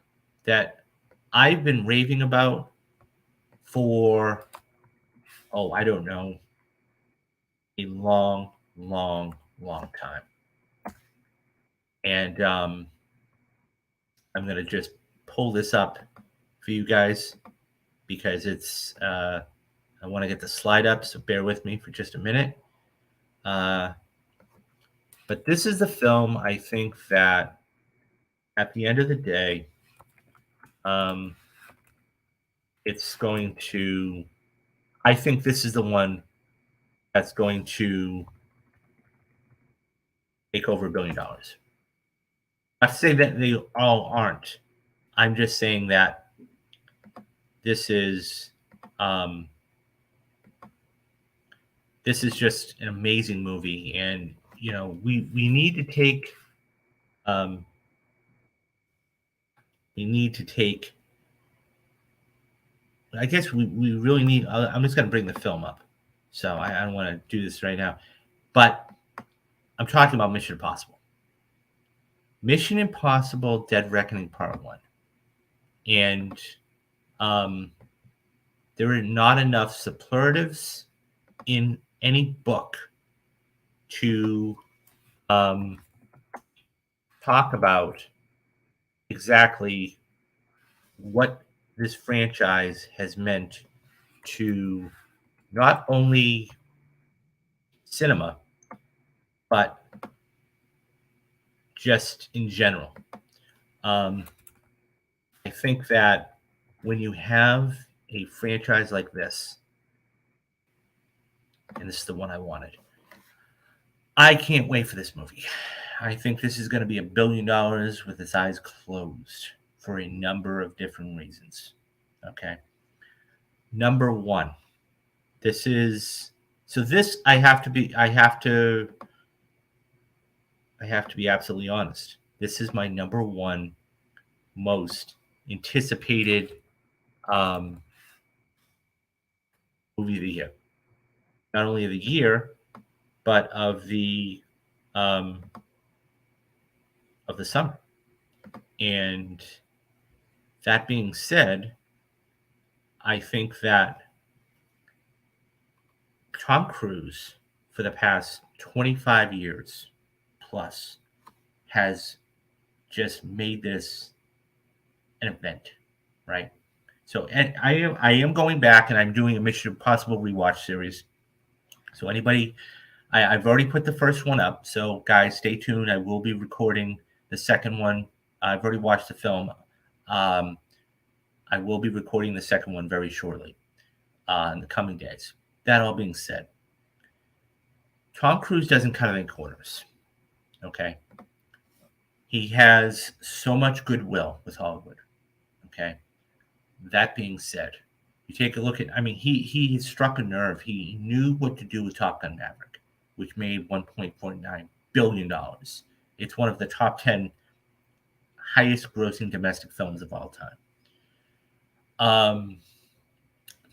that I've been raving about for, oh, I don't know, a long, long, long time. And I'm going to just pull this up for you guys because I want to get the slide up, so bear with me for just a minute. But this is the film I think that at the end of the day, um, it's going to, I think this is the one that's going to take over $1 billion. Not to say that they all aren't. I'm just saying that this is um, this is just an amazing movie, and we need to take um, we need to take. I guess we really need. I'm just going to bring the film up, so I don't want to do this right now, but I'm talking about Mission Impossible. Mission Impossible: Dead Reckoning Part 1, and there are not enough superlatives in any book to talk about exactly what this franchise has meant to not only cinema, but just in general. Um, I think that when you have a franchise like this, and this is the one I wanted, I can't wait for this movie. I think this is going to be $1 billion with its eyes closed for a number of different reasons. Okay. Number one, this is so this I have to be absolutely honest. This is my number one most anticipated um, movie of the year. Not only of the year, but um, of the summer. And that being said, I think that Tom Cruise, for the past 25 years plus, has just made this an event, right? So, and I am going back and I'm doing a Mission Impossible rewatch series. So anybody, I've already put the first one up. So guys, stay tuned. I will be recording the second one. I've already watched the film. Um, I will be recording the second one very shortly in the coming days. That all being said, Tom Cruise doesn't cut any corners. Okay. He has so much goodwill with Hollywood. Okay. That being said, you take a look at, I mean, he struck a nerve. He knew what to do with Top Gun Maverick, which made $1.49 billion. It's one of the top 10 highest grossing domestic films of all time.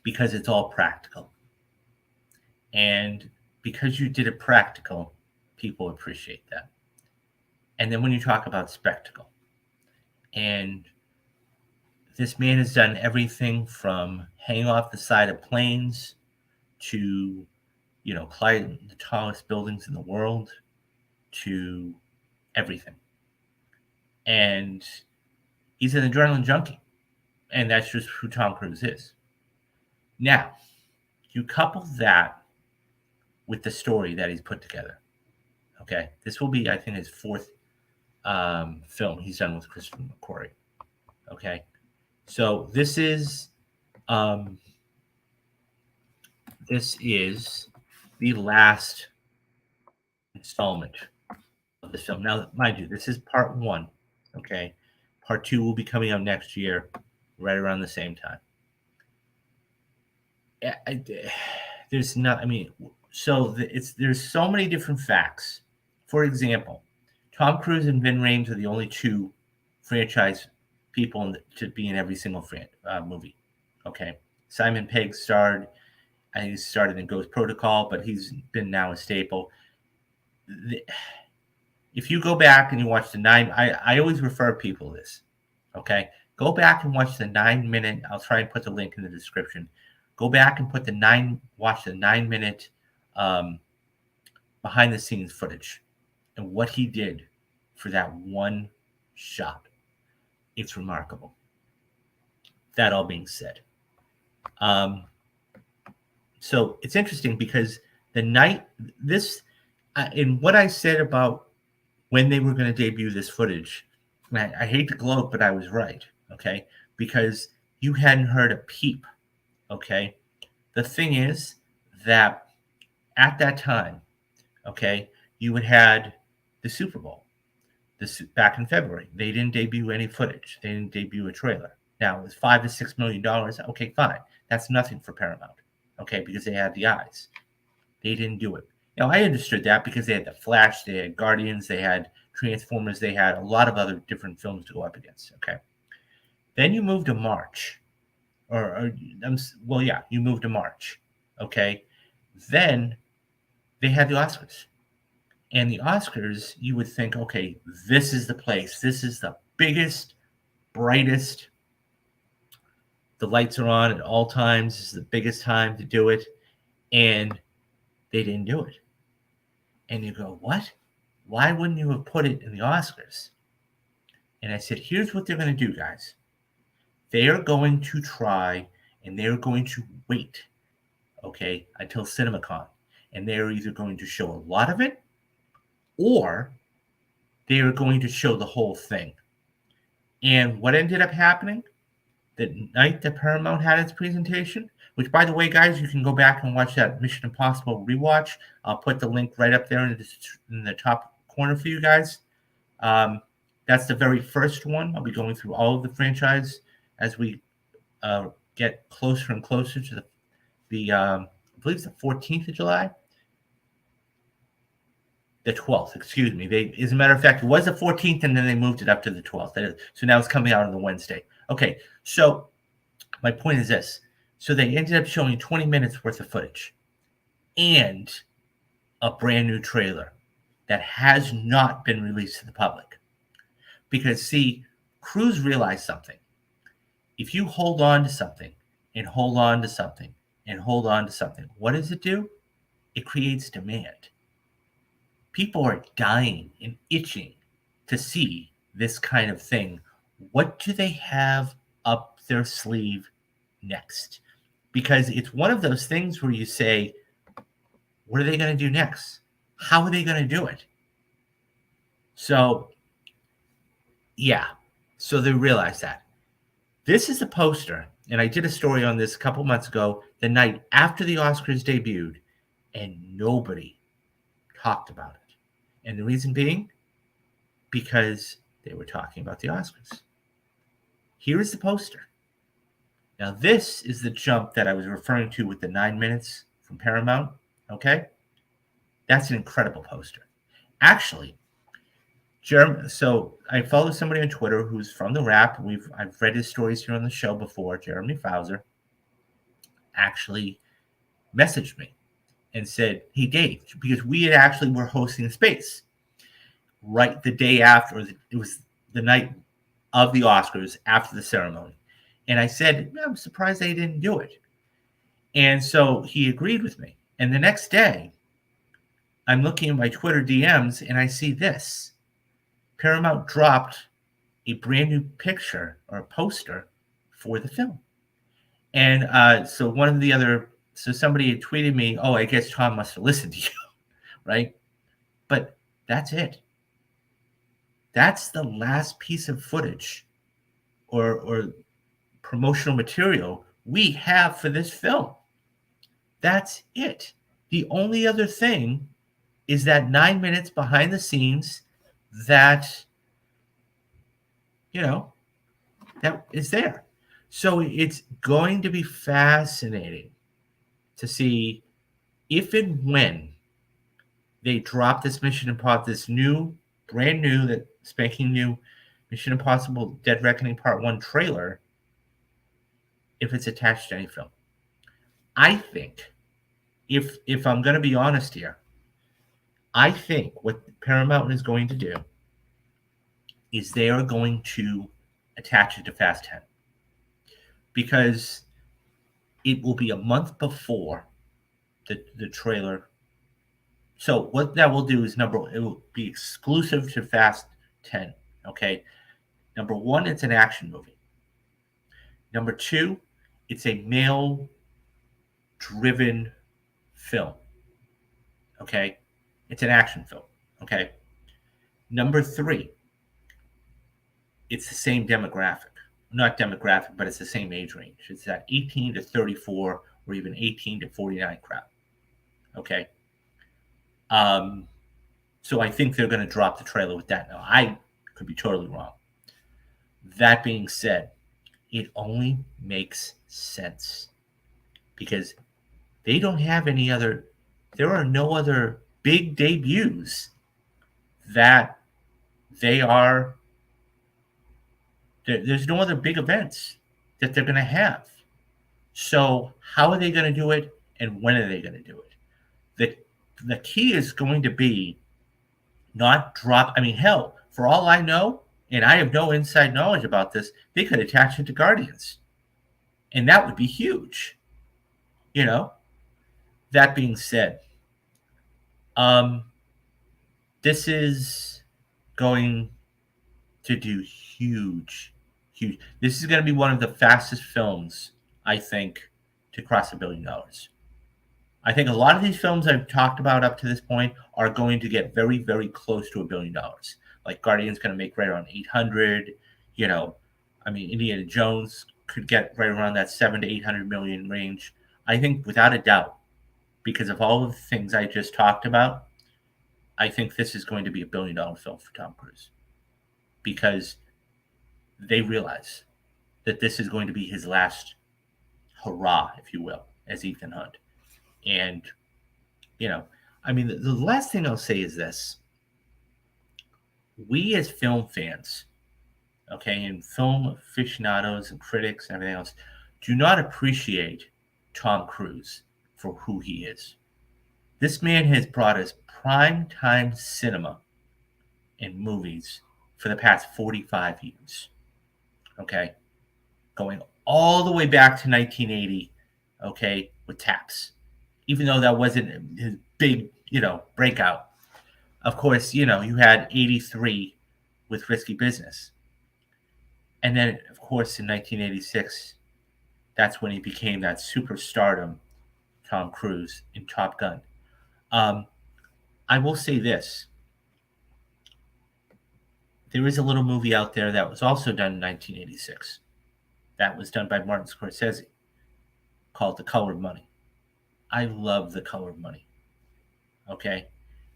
Because it's all practical. And because you did it practical, people appreciate that. And then when you talk about spectacle, and this man has done everything from hanging off the side of planes to, climb the tallest buildings in the world to everything. And he's an adrenaline junkie. And that's just who Tom Cruise is. Now, you couple that with the story that he's put together. Okay. This will be, I think, his fourth film he's done with Christopher McQuarrie. Okay. So this is the last installment of this film. Now, mind you, this is part one. Okay. Part two will be coming out next year. right around the same time. There's not. I mean, so there's so many different facts. For example, Tom Cruise and Vin Rames are the only two franchise people to be in every single movie. Okay, Simon Pegg starred. I think he started in Ghost Protocol, but he's been now a staple. If you go back and you watch the I always refer people to this. Okay, go back and watch the 9 minute. I'll try and put the link in the description. Go back and watch the 9 minute behind the scenes footage and what he did for that one shot. It's remarkable. That all being said, so it's interesting because in what I said about when they were going to debut this footage, I hate to gloat, but I was right. Okay, because you hadn't heard a peep. Okay, the thing is that at that time, okay, you had the Super Bowl back in February. They didn't debut any footage. They didn't debut a trailer. Now, it was $5 to $6 million. Okay, fine. That's nothing for Paramount, okay, because they had the eyes. They didn't do it. Now, I understood that because they had The Flash, they had Guardians, they had Transformers, they had a lot of other different films to go up against, okay? Then you move to March. You moved to March, okay? Then they had the Oscars. And the Oscars, you would think, okay, this is the place. This is the biggest, brightest. The lights are on at all times. This is the biggest time to do it. And they didn't do it. And you go, what? Why wouldn't you have put it in the Oscars? And I said, here's what they're going to do, guys. They are going to try and they're going to wait, okay, until CinemaCon. And they're either going to show a lot of it or they are going to show the whole thing. And what ended up happening? The night that Paramount had its presentation, which, by the way, guys, you can go back and watch that Mission Impossible rewatch. I'll put the link right up there in the top corner for you guys. That's the very first one. I'll be going through all of the franchise as we get closer and closer to I believe it's the 14th of July. The 12th, excuse me. As a matter of fact, it was the 14th, and then they moved it up to the 12th. So now it's coming out on the Wednesday. Okay, so my point is this. So they ended up showing 20 minutes worth of footage and a brand new trailer that has not been released to the public. Because, see, Cruise realized something. If you hold on to something and hold on to something and hold on to something, what does it do? It creates demand. People are dying and itching to see this kind of thing. What do they have up their sleeve next? Because it's one of those things where you say, what are they going to do next? How are they going to do it? So, yeah. So they realize that. This is a poster, and I did a story on this a couple months ago, the night after the Oscars debuted, and nobody talked about it. And the reason being, because they were talking about the Oscars. Here is the poster. Now, this is the jump that I was referring to with the 9 minutes from Paramount, okay? That's an incredible poster. Actually, so I follow somebody on Twitter who's from the rap. I've read his stories here on the show before. Jeremy Fauser actually messaged me and said, hey, Dave, because we were hosting a space right the day after. It was the night of the Oscars after the ceremony. And I said, I'm surprised they didn't do it. And so he agreed with me. And the next day, I'm looking at my Twitter DMs and I see this. Paramount dropped a brand new picture or a poster for the film. And so somebody had tweeted me, oh, I guess Tom must have listened to you, right? But that's it. That's the last piece of footage or promotional material we have for this film. That's it. The only other thing is that 9 minutes behind the scenes that is there. So it's going to be fascinating to see if and when they drop this Mission Impossible, this new, brand new, that spanking new Mission Impossible Dead Reckoning Part 1 trailer, if it's attached to any film. I think, if I'm going to be honest here, I think what Paramount is going to do is they are going to attach it to Fast 10 because it will be a month before the trailer. So what that will do is, it will be exclusive to Fast 10. Okay. Number one, it's an action movie. Number two, it's a male driven film. Okay. It's an action film. Okay. Number three, it's the same demographic. Not demographic, but it's the same age range. It's that 18 to 34 or even 18 to 49 crowd. Okay. So I think they're going to drop the trailer with that. Now, I could be totally wrong. That being said, it only makes sense because they don't have any other, there are no other big debuts that there's no other big events that they're going to have. So how are they going to do it, and when are they going to do it? The key is going to be not drop. I mean, hell, for all I know, and I have no inside knowledge about this, they could attach it to Guardians, and that would be huge. You know. That being said, this is going to do huge. This is going to be one of the fastest films, I think, to cross $1 billion. I think a lot of these films I've talked about up to this point are going to get very, very close to $1 billion. Like Guardian's going to make right around 800. Indiana Jones could get right around that 700 to 800 million range. I think without a doubt, because of all of the things I just talked about, I think this is going to be $1 billion film for Tom Cruise, because they realize that this is going to be his last hurrah, if you will, as Ethan Hunt. And, the last thing I'll say is this. We as film fans, okay, and film aficionados and critics and everything else, do not appreciate Tom Cruise for who he is. This man has brought us primetime cinema in movies for the past 45 years. Okay? Going all the way back to 1980, okay, with Taps. Even though that wasn't his big, breakout. Of course, you had 83 with Risky Business. And then, of course, in 1986, that's when he became that superstardom, Tom Cruise, in Top Gun. I will say this. There is a little movie out there that was also done in 1986. That was done by Martin Scorsese, called The Color of Money. I love The Color of Money. Okay?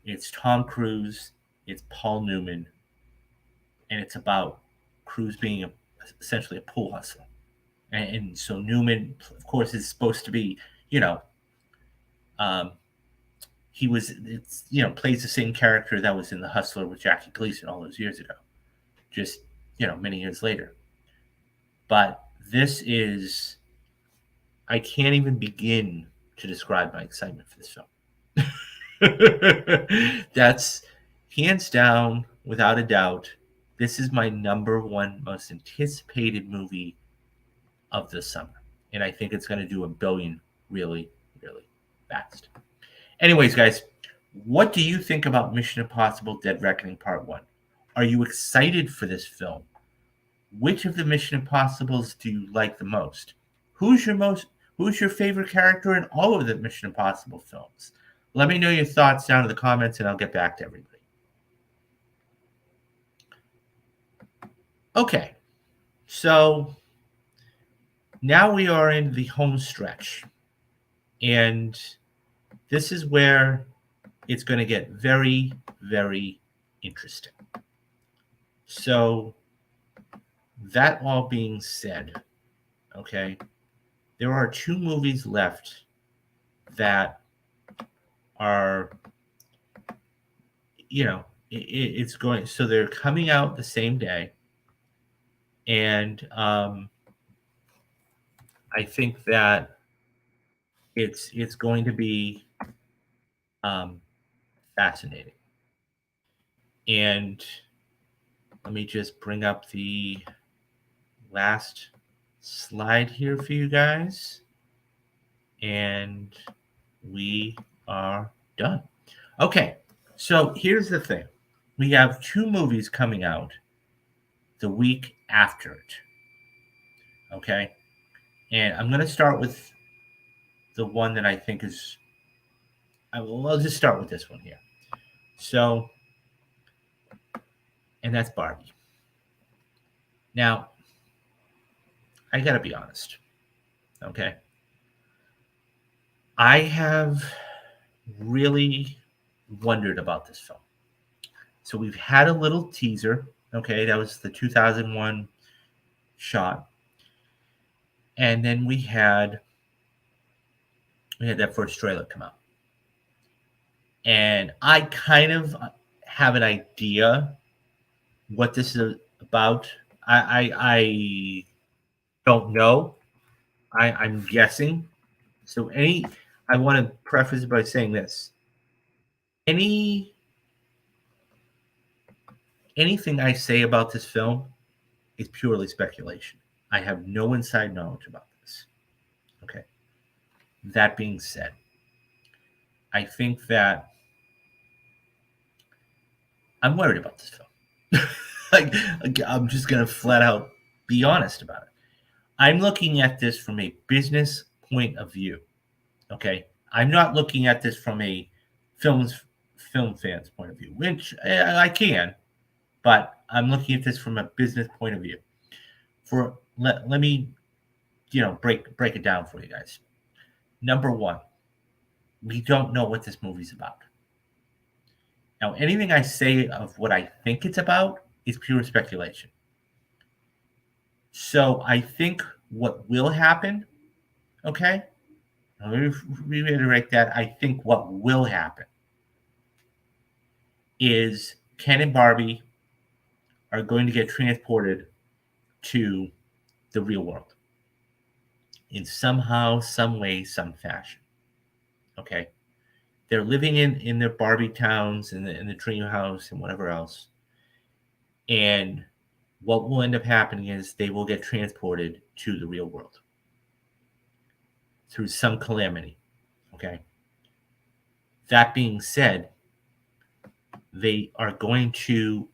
It's Tom Cruise, it's Paul Newman, and it's about Cruise being essentially a pool hustler. And so Newman, of course, is supposed to be, plays the same character that was in The Hustler with Jackie Gleason all those years ago, just, many years later. But this is, I can't even begin to describe my excitement for this film. That's hands down, without a doubt, this is my number one most anticipated movie of the summer. And I think it's going to do $1 billion really, really fast. Anyways, guys, what do you think about Mission Impossible Dead Reckoning Part 1? Are you excited for this film? Which of the Mission Impossibles do you like the most? Who's your favorite character in all of the Mission Impossible films? Let me know your thoughts down in the comments, and I'll get back to everybody. Okay, so now we are in the home stretch, and this is where it's going to get very, very interesting. So that all being said, Okay, there are 2 movies left that are, it's going. So they're coming out the same day, and I think that it's going to be um, fascinating. And let me just bring up the last slide here for you guys, and we are done. Okay, so here's the thing: we have 2 movies coming out the week after it. Okay, and I'm going to start with the one that I think is. I'll just start with this one here. So, and that's Barbie. Now, I got to be honest. Okay, I have really wondered about this film. So we've had a little teaser. Okay, that was the 2001 shot, and then we had that first trailer come out, and I kind of have an idea what this is about. I don't know. I'm guessing. So I want to preface it by saying this: any anything I say about this film is purely speculation. I have no inside knowledge about this. Okay. That being said, I think that I'm worried about this film. I'm just gonna flat out be honest about it. I'm looking at this from a business point of view. Okay, I'm not looking at this from a film fans point of view, which I can, but I'm looking at this from a business point of view. Let me break it down for you guys. Number one, we don't know what this movie's about. Now, anything I say of what I think it's about is pure speculation. So I think what will happen, okay? Let me reiterate that. I think what will happen is Ken and Barbie are going to get transported to the real world in somehow, some way, some fashion. Okay? They're living in their Barbie towns and in the dream house and whatever else. And what will end up happening is they will get transported to the real world through some calamity. Okay. That being said, they are going to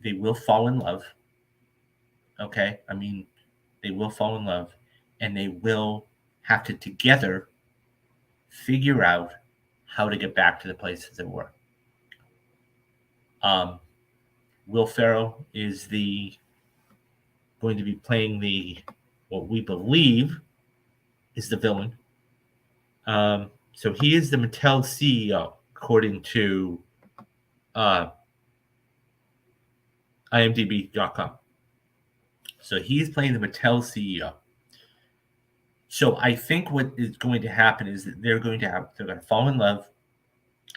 they will fall in love. Okay. I mean, they will fall in love and they will have to together figure out how to get back to the places they were. Will Ferrell is going to be playing what we believe is the villain. So he is the Mattel CEO, according to IMDb.com. So he's playing the Mattel CEO. So I think what is going to happen is that they're going to fall in love.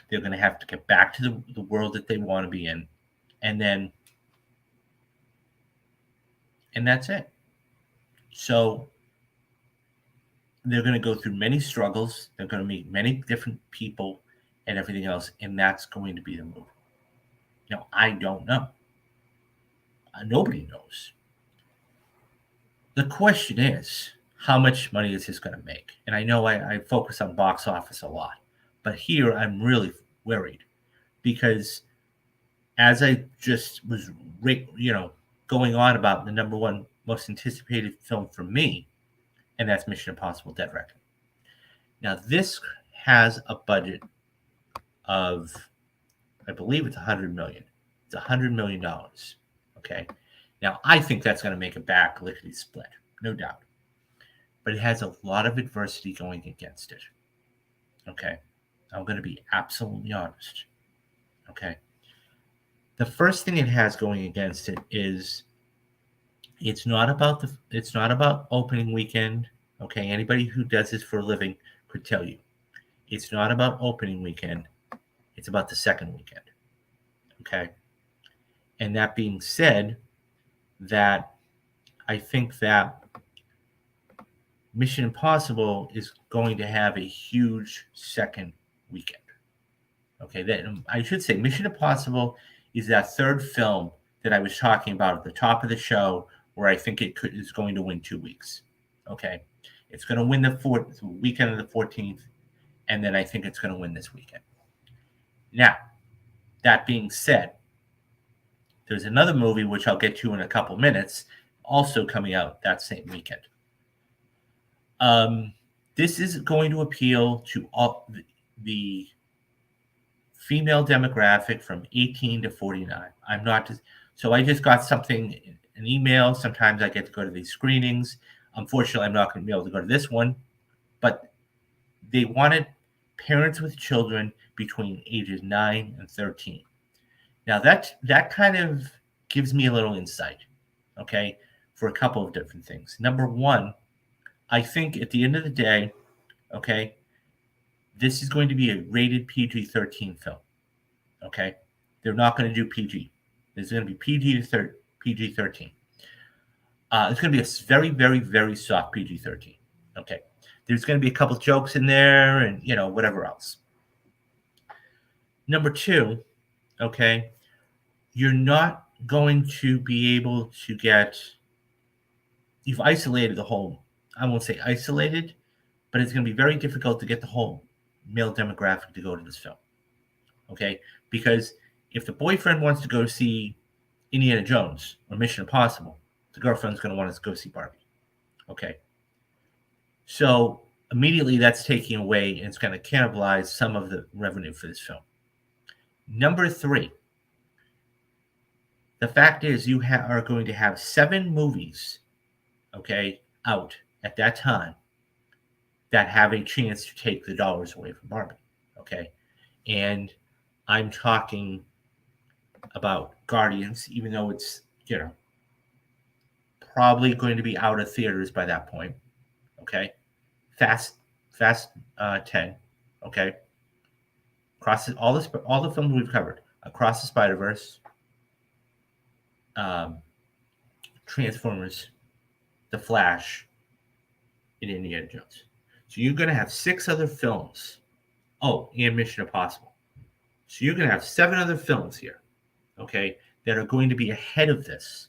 They're going to have to get back to the world that they want to be in, and that's it. So they're going to go through many struggles. They're going to meet many different people and everything else, and that's going to be the movie. Now, I don't know. Nobody knows. The question is, how much money is this going to make? And I know I focus on box office a lot, but here I'm really worried because as I just was, going on about the number one most anticipated film for me, and that's Mission Impossible: Dead Reckoning. Now, this has a budget of, I believe it's $100 million. It's $100 million. Okay. Now, I think that's going to make it back lickety split, no doubt. But it has a lot of adversity going against it. Okay. I'm going to be absolutely honest. Okay. The first thing it has going against it is It's not about opening weekend. Okay, anybody who does this for a living could tell you it's not about opening weekend. It's about the second weekend. Okay, and that being said, that I think that Mission Impossible is going to have a huge second weekend. Okay, that I should say Mission Impossible is that third film that I was talking about at the top of the show, where I think is going to win 2 weeks. Okay, it's going to win the weekend of the 14th, and then I think it's going to win this weekend. Now, that being said, there's another movie which I'll get to in a couple minutes, also coming out that same weekend. This is going to appeal to all the female demographic from 18 to 49. So I just got something, an email. Sometimes I get to go to these screenings. Unfortunately, I'm not going to be able to go to this one, but they wanted parents with children between ages 9 and 13. Now that kind of gives me a little insight, okay, for a couple of different things. Number one, I think at the end of the day, okay, this is going to be a rated PG-13 film. Okay, they're not going to do PG. It's going to be PG-13. It's going to be a very, very, very soft PG-13. Okay, there's going to be a couple jokes in there, and whatever else. Number two, okay, you're not going to be able to get. You've isolated the whole. I won't say isolated, but it's going to be very difficult to get the whole male demographic to go to this film. Okay, because if the boyfriend wants to go see Indiana Jones or Mission Impossible, the girlfriend's going to want to go see Barbie. Okay, so immediately that's taking away, and it's going to cannibalize some of the revenue for this film. Number three, the fact is you are going to have 7 movies, okay, out at that time that have a chance to take the dollars away from Barbie. Okay, and I'm talking about Guardians, even though it's, probably going to be out of theaters by that point. Okay. Fast 10. Okay. All the films we've covered. Across the Spider-Verse, Transformers, The Flash, and Indiana Jones. So you're going to have 6 other films. Oh, and Mission Impossible. So you're going to have 7 other films here, okay, that are going to be ahead of this.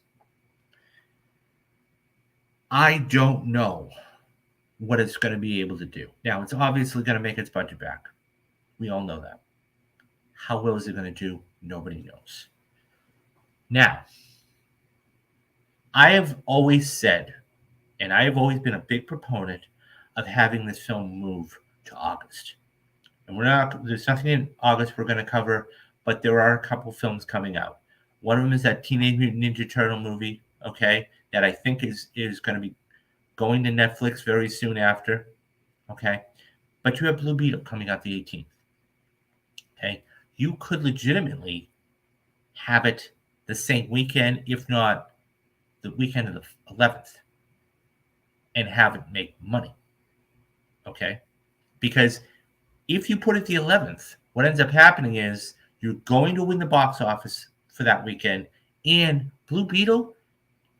I don't know what it's going to be able to do. Now, it's obviously going to make its budget back. We all know that. How well is it going to do? Nobody knows. Now, I have always said, and I have always been a big proponent of having this film move to August. And there's nothing in August we're going to cover, but there are a couple films coming out. One of them is that Teenage Mutant Ninja Turtle movie, okay, that I think is going to be going to Netflix very soon after, okay? But you have Blue Beetle coming out the 18th, okay? You could legitimately have it the same weekend, if not the weekend of the 11th, and have it make money, okay? Because if you put it the 11th, what ends up happening is you're going to win the box office for that weekend, and Blue Beetle,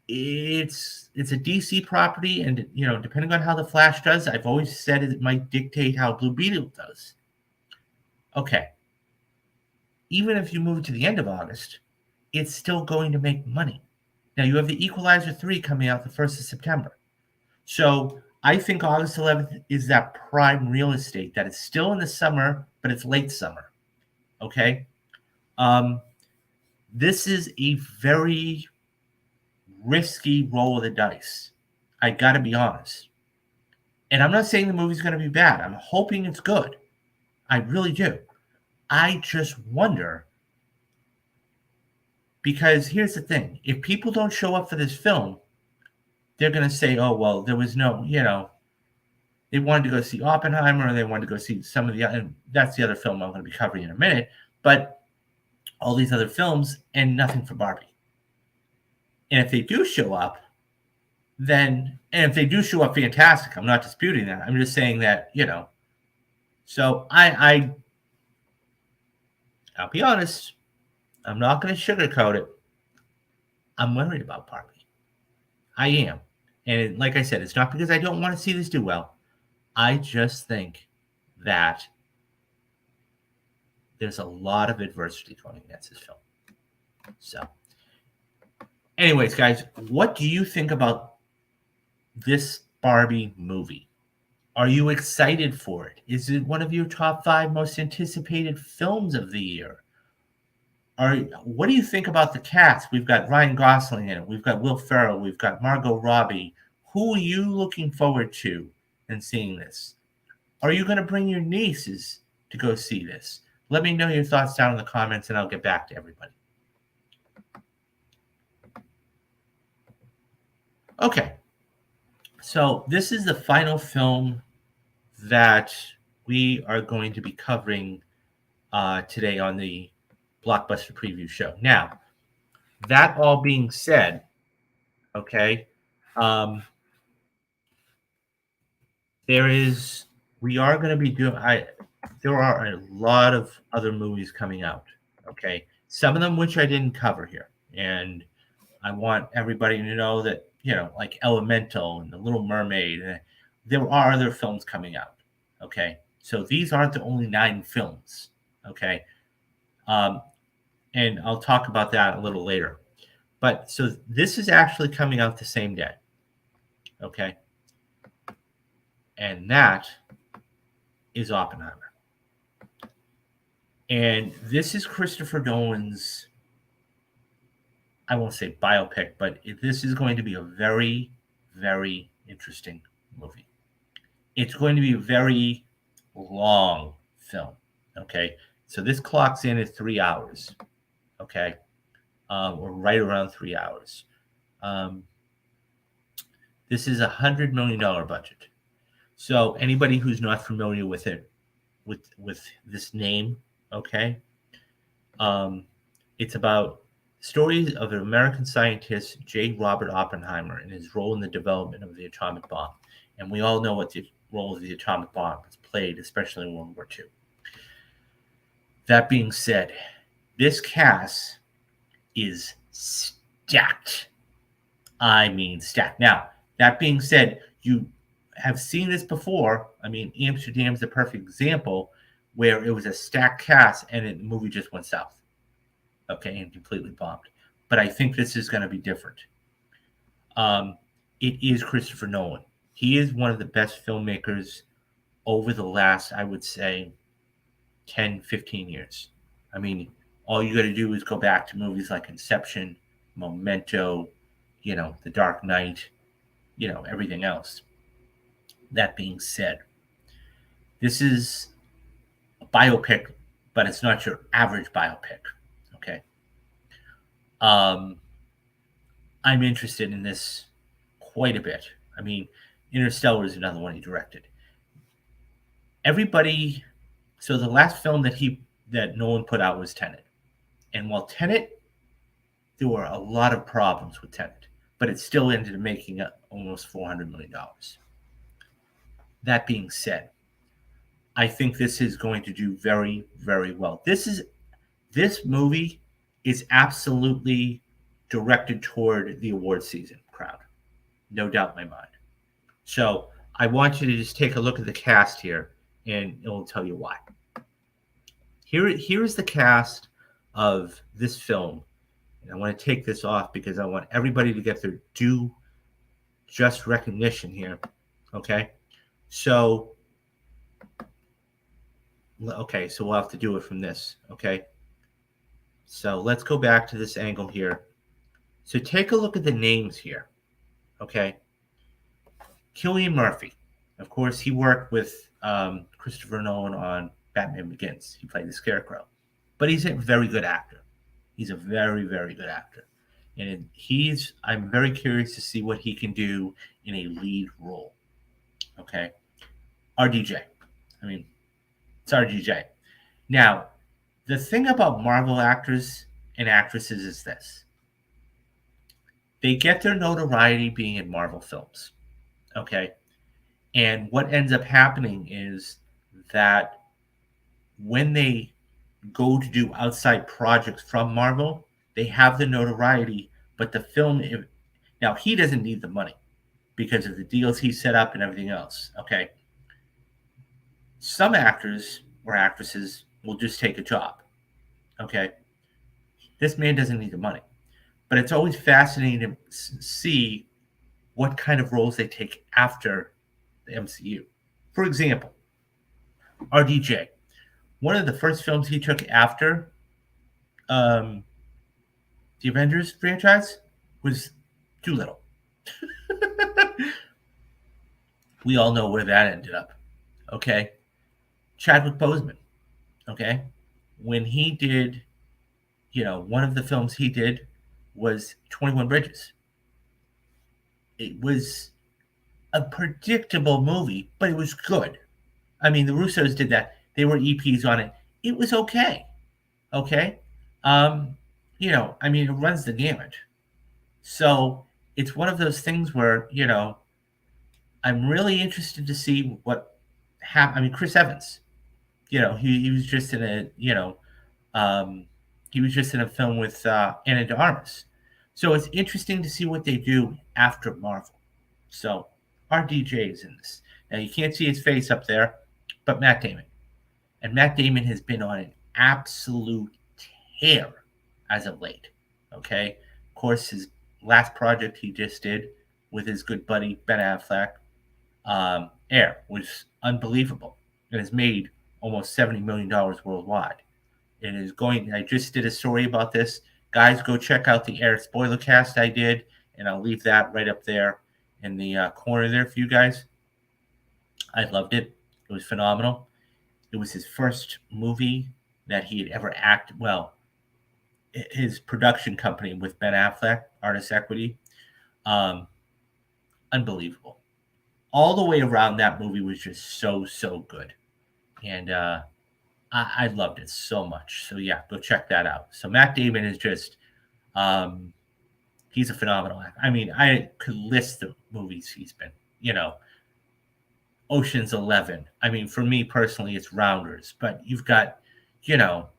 it's a DC property, and depending on how The Flash does, I've always said it might dictate how Blue Beetle does. Okay. Even if you move it to the end of August, it's still going to make money. Now, you have the Equalizer 3 coming out the 1st of September. So I think August 11th is that prime real estate, that it's still in the summer, but it's late summer. Okay? This is a very risky roll of the dice. I got to be honest. And I'm not saying the movie's going to be bad. I'm hoping it's good. I really do. I just wonder, because here's the thing. If people don't show up for this film, they're going to say, oh, well, there was no, they wanted to go see Oppenheimer, or they wanted to go see some of the, and that's the other film I'm going to be covering in a minute, but all these other films and nothing for Barbie. And if they do show up, then, and if they do show up, fantastic. I'm not disputing that. I'm just saying that, so I'll be honest. I'm not going to sugarcoat it. I'm worried about Barbie. I am. And like I said, it's not because I don't want to see this do well. I just think that there's a lot of adversity going against this film. So, anyways, guys, what do you think about this Barbie movie? Are you excited for it? Is it one of your top 5 most anticipated films of the year? What do you think about the cast? We've got Ryan Gosling in it. We've got Will Ferrell. We've got Margot Robbie. Who are you looking forward to in seeing this? Are you going to bring your nieces to go see this? Let me know your thoughts down in the comments, and I'll get back to everybody. Okay, so this is the final film that we are going to be covering today on the Blockbuster preview show. Now, that all being said, okay, we are going to be doing, there are a lot of other movies coming out, okay, some of them which I didn't cover here, and I want everybody to know that, like Elemental and The Little Mermaid, there are other films coming out, okay, so these aren't the only 9 films, okay, and I'll talk about that a little later. But so this is actually coming out the same day. Okay. And that is Oppenheimer. And this is Christopher Nolan's, I won't say biopic, but this is going to be a very, very interesting movie. It's going to be a very long film. Okay. So this clocks in at 3 hours. Okay. Or right around 3 hours. This is $100 million budget. So anybody who's not familiar with it, with this name, okay, it's about stories of an American scientist, J. Robert Oppenheimer, and his role in the development of the atomic bomb. And we all know what the role of the atomic bomb has played, especially in World War II. That being said, this cast is stacked. I mean, stacked. Now, that being said, you have seen this before. I mean, Amsterdam's the perfect example where it was a stacked cast and the movie just went south. Okay, and completely bombed. But I think this is going to be different. It is Christopher Nolan. He is one of the best filmmakers over the last, I would say, 10, 15 years. I mean, all you got to do is go back to movies like Inception, Memento, The Dark Knight, everything else. That being said, this is a biopic, but it's not your average biopic. Okay. I'm interested in this quite a bit. I mean, Interstellar is another one he directed. So the last film that Nolan put out was Tenet. And while Tenet, there were a lot of problems with Tenet, but it still ended up making almost $400 million. That being said, I think this is going to do very, very well. This movie is absolutely directed toward the award season crowd. No doubt in my mind. So I want you to just take a look at the cast here, and it will tell you why. Here is the cast of this film. And I want to take this off because I want everybody to get their due just recognition here. Okay? So we'll have to do it from this. Okay? So let's go back to this angle here. So take a look at the names here. Okay? Cillian Murphy. Of course, he worked with Christopher Nolan on Batman Begins. He played the Scarecrow. But he's a very good actor. He's a very, very good actor. And I'm very curious to see what he can do in a lead role. Okay? RDJ. I mean, it's RDJ. Now, the thing about Marvel actors and actresses is this. They get their notoriety being in Marvel films. Okay. And what ends up happening is that when they go to do outside projects from Marvel, they have the notoriety, but the film, now he doesn't need the money because of the deals he set up and everything else. Okay. Some actors or actresses will just take a job. Okay. This man doesn't need the money, but it's always fascinating to see what kind of roles they take after the MCU. For example, RDJ, one of the first films he took after um, the Avengers franchise was Doolittle. We all know where that ended up. Okay. Chadwick Boseman. Okay. When he did, one of the films he did was 21 Bridges. It was a predictable movie, but it was good. I mean, the Russos did that. They were EPs on it. It was okay. Okay. Um, I mean, it runs the gamut. So it's one of those things where, I'm really interested to see what happened. I mean, Chris Evans, he was just in um, he was just in a film with Anna de Armas. So it's interesting to see what they do after Marvel. So RDJ is in this. Now you can't see his face up there, but Matt Damon. And Matt Damon has been on an absolute tear as of late. Okay. Of course, his last project he just did with his good buddy Ben Affleck, Air, was unbelievable. It has made almost $70 million worldwide. It is going. I just did a story about this. Guys, go check out the Air spoiler cast I did, and I'll leave that right up there in the corner there for you guys. I loved it. It was phenomenal. It was his first movie that he had ever acted. Well, his production company with Ben Affleck, Artist Equity, um, unbelievable. All the way around, that movie was just so good, and I loved it so much. So yeah, go check that out. So Matt Damon is just um, he's a phenomenal actor. I mean, I could list the movies he's been. Ocean's 11. I mean, for me personally, it's Rounders, but you've got, you know,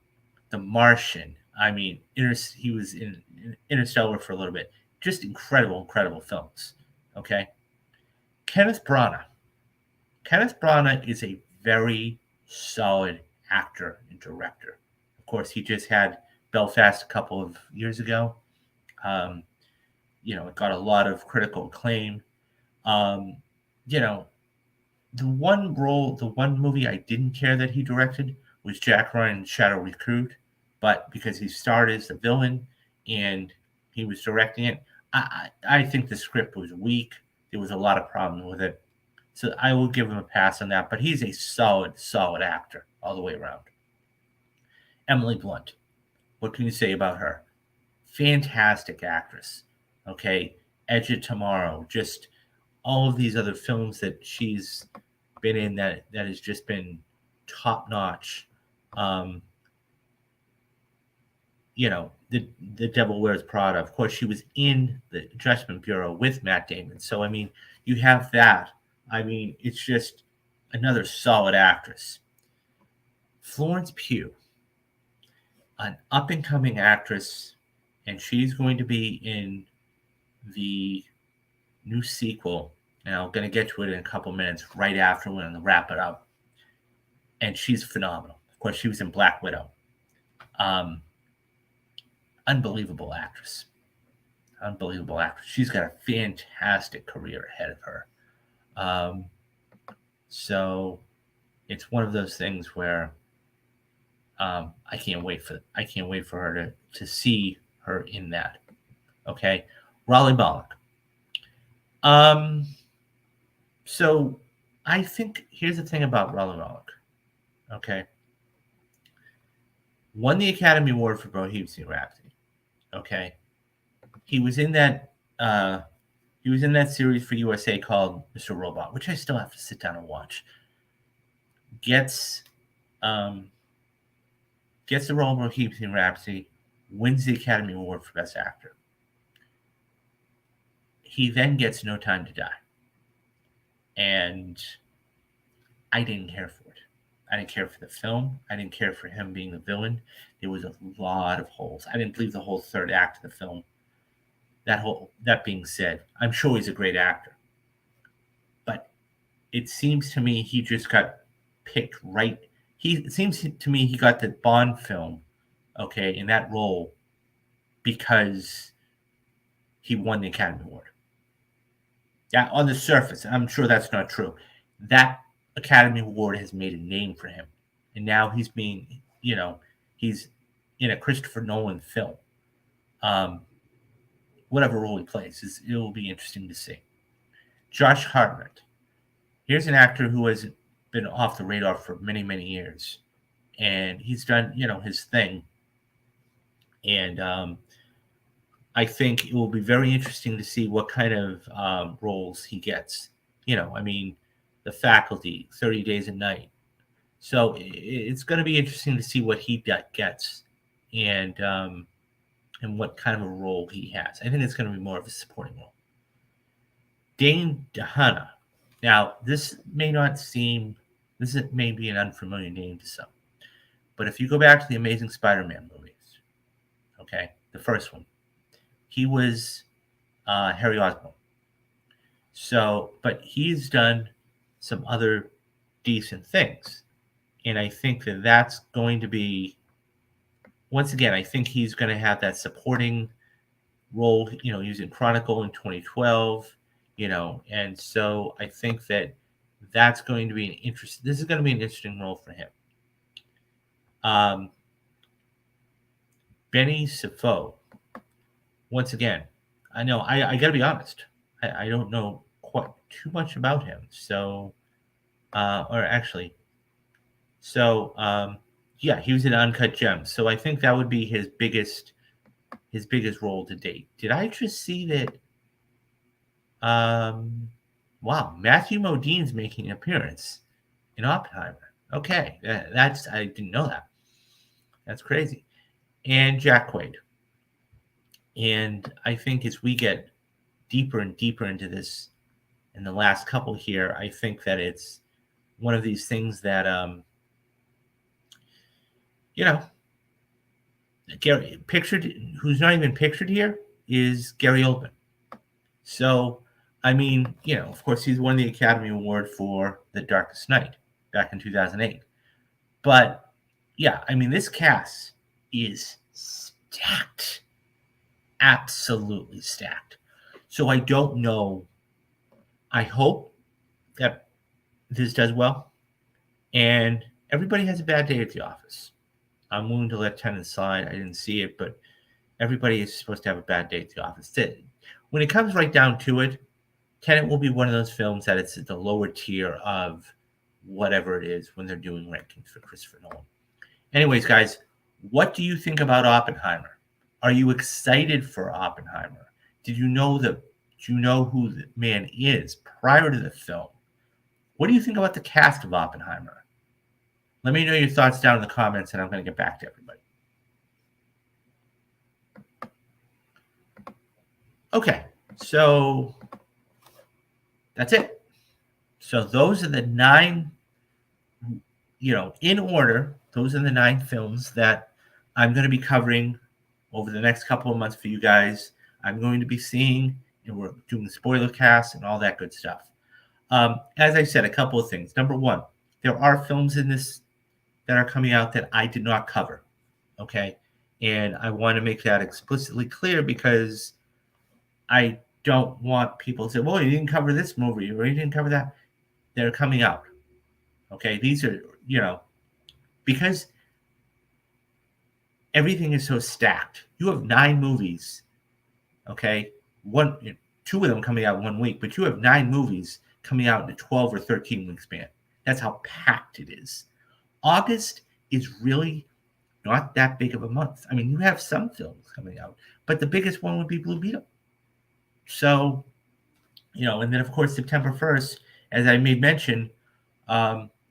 The Martian. I mean, he was in Interstellar for a little bit. Just incredible films. Okay. Kenneth Branagh. Kenneth Branagh is a very solid actor and director. Of course, he just had Belfast a couple of years ago. Um, it got a lot of critical acclaim. Um, you know, the one movie I didn't care that he directed was Jack Ryan's Shadow Recruit, but because he starred as the villain and he was directing it, I think the script was weak. There was a lot of problems with it. So I will give him a pass on that, but he's a solid actor all the way around. Emily Blunt. What can you say about her? Fantastic actress. Okay. Edge of Tomorrow. Just all of these other films that she's been in that has just been top notch. Um, the Devil Wears Prada. Of course, she was in the Adjustment Bureau with Matt Damon. So I mean, you have that. I mean, it's just another solid actress. Florence Pugh, an up and coming actress, and she's going to be in the new sequel. And I'm going to get to it in a couple minutes right after we're going to wrap it up. And she's phenomenal. Of course, she was in Black Widow. Unbelievable actress. Unbelievable actress. She's got a fantastic career ahead of her. So it's one of those things where I can't wait for her to see her in that. Okay, Raleigh Bollock. So I think here's the thing about Raleigh Bollock. Okay, won the Academy Award for Bohemian Rhapsody. Okay, he was in that. He was in that series for USA called Mr. Robot, which I still have to sit down and watch. Gets the role of Bohemian Rhapsody, wins the Academy Award for Best Actor. he then gets No Time to Die. And I didn't care for it. I didn't care for the film. I didn't care for him being the villain. There was a lot of holes. I didn't believe the whole third act of the film. That being said, I'm sure he's a great actor. But it seems to me he just got picked right. It seems to me he got the Bond film, okay, in that role because he won the Academy Award. Yeah, on the surface, I'm sure that's not true. That Academy Award has made a name for him, and now he's being, he's in a Christopher Nolan film. Whatever role he plays, it will be interesting to see. Josh Hartnett. Here's an actor who has been off the radar for many, many years, and he's done, his thing. And I think it will be very interesting to see what kind of roles he gets. The Faculty, 30 Days a Night. So it's going to be interesting to see what he gets and what kind of a role he has. I think it's going to be more of a supporting role. Dane DeHaan. Now, this may be an unfamiliar name to some. But if you go back to the Amazing Spider-Man movies, okay, the first one, he was Harry Osborn. So, but he's done some other decent things. And I think that that's going to be, once again, I think he's going to have that supporting role. He was in Chronicle in 2012, and so I think that that's going to be this is going to be an interesting role for him. Benny Saffoe. Once again, I know I got to be honest. I don't know quite too much about him. So, yeah, he was in Uncut Gems. So I think that would be his biggest role to date. Did I just see that? Wow, Matthew Modine's making an appearance in Oppenheimer. Okay, I didn't know that. That's crazy. And Jack Quaid. And I think as we get deeper and deeper into this in the last couple here, I think that it's one of these things that, Gary pictured, who's not even pictured here, is Gary Oldman. So, of course, he's won the Academy Award for The Darkest Night back in 2008. But, yeah, this cast is stacked. Absolutely stacked. So I don't know. I hope that this does well. And everybody has a bad day at the office. I'm willing to let Tenet slide. I didn't see it, but everybody is supposed to have a bad day at the office. When it comes right down to it, Tenet will be one of those films that it's at the lower tier of whatever it is when they're doing rankings for Christopher Nolan. Anyways, guys, what do you think about Oppenheimer? Are you excited for Oppenheimer? Do you know who the man is prior to the film? What do you think about the cast of Oppenheimer? Let me know your thoughts down in the comments, and I'm going to get back to everybody. Okay, so that's it. So those are the 9, in order, those are the 9 films that I'm going to be covering over the next couple of months for you guys. I'm going to be seeing, and we're doing the spoiler cast and all that good stuff. As I said, a couple of things. Number one, there are films in this that are coming out that I did not cover, okay? And I want to make that explicitly clear because I don't want people to say, well, you didn't cover this movie or you didn't cover that. They're coming out, okay? These are, because everything is so stacked. You have 9 movies, okay? 2 of them coming out 1 week, but you have 9 movies coming out in a 12 or 13 week span. That's how packed it is. August is really not that big of a month. You have some films coming out, but the biggest one would be Blue Beetle. So, and then of course September 1st, as I made mention,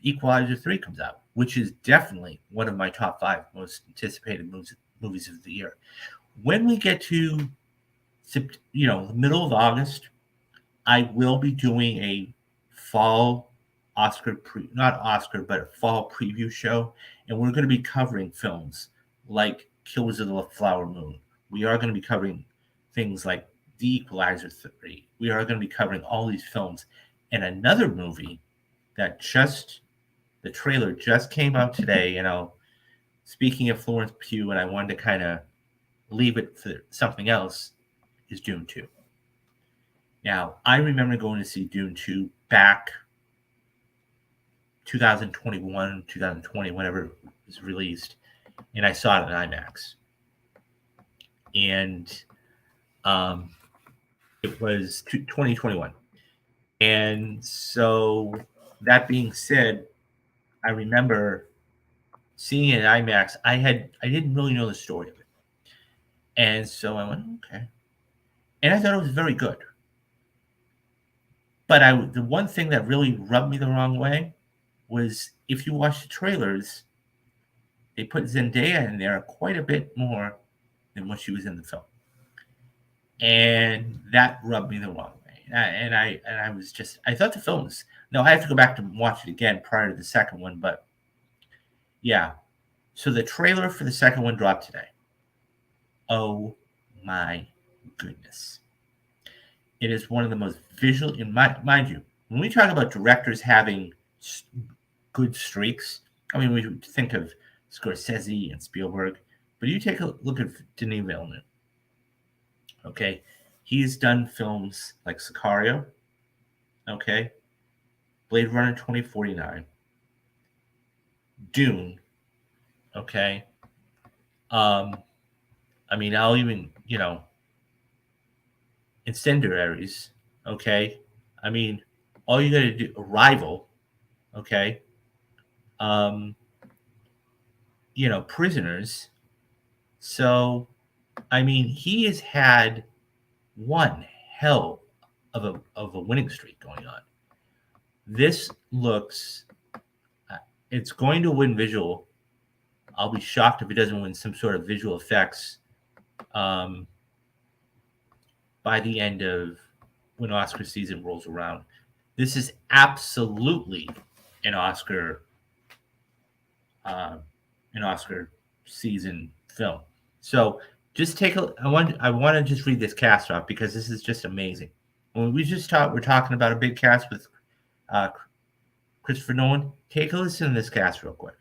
Equalizer 3 comes out, which is definitely one of my top 5 most anticipated movies of the year. When we get to, the middle of August, I will be doing a fall not Oscar, but a fall preview show, and we're going to be covering films like Killers of the Flower Moon. We are going to be covering things like The Equalizer 3. We are going to be covering all these films. And another movie that the trailer just came out today, speaking of Florence Pugh, and I wanted to kind of leave it for something else, is Dune 2. Now, I remember going to see Dune 2 back 2021, 2020, whenever it was released, and I saw it in IMAX. And it was 2021. And so, that being said, I remember seeing it in IMAX. I didn't really know the story of it. And so I went, okay. And I thought it was very good. But the one thing that really rubbed me the wrong way was if you watch the trailers, they put Zendaya in there quite a bit more than when she was in the film, and that rubbed me the wrong way. And I was just, I thought the film was, no, I have to go back to watch it again prior to the second one, but yeah. So the trailer for the second one dropped today. Oh my goodness. It is one of the most visual, mind you, when we talk about directors having good streaks, I mean, we think of Scorsese and Spielberg, but you take a look at Denis Villeneuve. Okay, he's done films like Sicario, okay, Blade Runner 2049, Dune, okay. I mean, I'll even, Incendiaries, okay. I mean, all you got to do, Arrival, okay. Prisoners. So, I mean, he has had one hell of a winning streak going on. This looks, it's going to win visual. I'll be shocked if it doesn't win some sort of visual effects by the end of when Oscar season rolls around. This is absolutely an Oscar season film. So just I want to just read this cast off because this is just amazing. When we're talking about a big cast with Christopher Nolan. Take a listen to this cast real quick.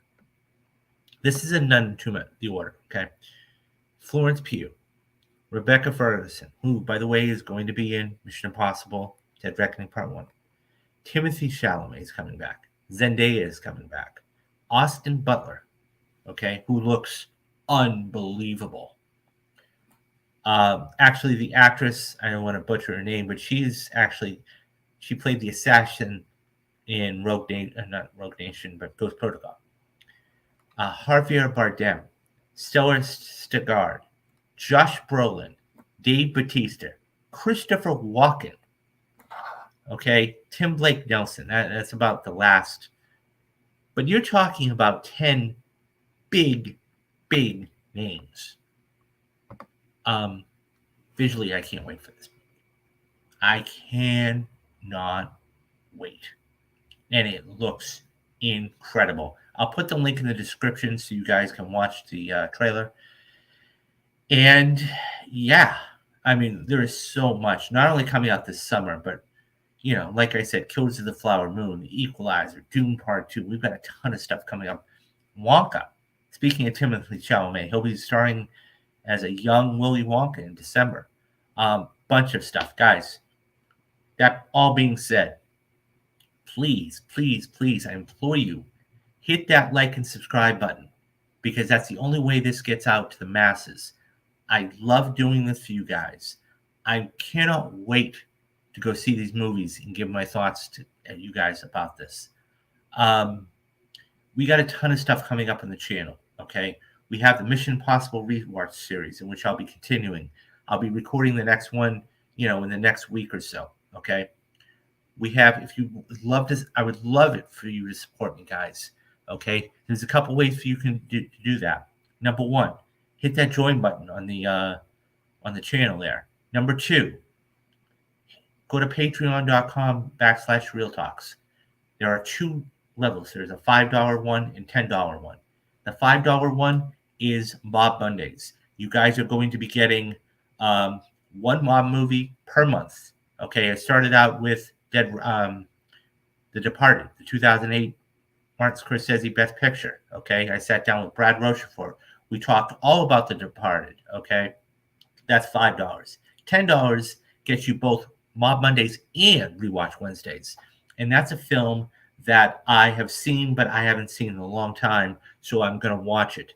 This is in none to the order, okay? Florence Pugh, Rebecca Ferguson, who, by the way, is going to be in Mission Impossible, Dead Reckoning Part 1. Timothy Chalamet is coming back. Zendaya is coming back. Austin Butler, okay, who looks unbelievable. Actually, the actress, I don't want to butcher her name, but she played the assassin in not Rogue Nation, but Ghost Protocol. Javier Bardem, Stellan Skarsgård, Josh Brolin, Dave Bautista, Christopher Walken, okay, Tim Blake Nelson. That's about the last. But you're talking about 10 big names. Visually, I can't wait for this. I cannot wait. And it looks incredible. I'll put the link in the description so you guys can watch the trailer. And yeah, I mean, there is so much, not only coming out this summer, but, like I said, Killers of the Flower Moon, The Equalizer, Dune Part 2. We've got a ton of stuff coming up. Wonka. Speaking of Timothy Chalamet, he'll be starring as a young Willy Wonka in December. Bunch of stuff. Guys, that all being said, please, I implore you, hit that like and subscribe button because that's the only way this gets out to the masses. I love doing this for you guys. I cannot wait to go see these movies and give my thoughts to you guys about this. We got a ton of stuff coming up on the channel, okay? We have the Mission Impossible Rewatch series in which I'll be continuing. I'll be recording the next one, in the next week or so, okay? We have, if you would love this, I would love it for you to support me, guys, okay? There's a couple ways for you can do that. Number one, hit that join button on the channel there. Number two, go to patreon.com/Real Talks. There are two levels. There's a $5 one and $10 one. The $5 one is Mob Mondays. You guys are going to be getting one mob movie per month. Okay, it started out with The Departed, the 2008 Martin Scorsese Best Picture. Okay, I sat down with Brad Rochefort. We talked all about The Departed. Okay, that's $5. $10 gets you both Mob Mondays and Rewatch Wednesdays. And that's a film that I have seen, but I haven't seen in a long time, so I'm going to watch it.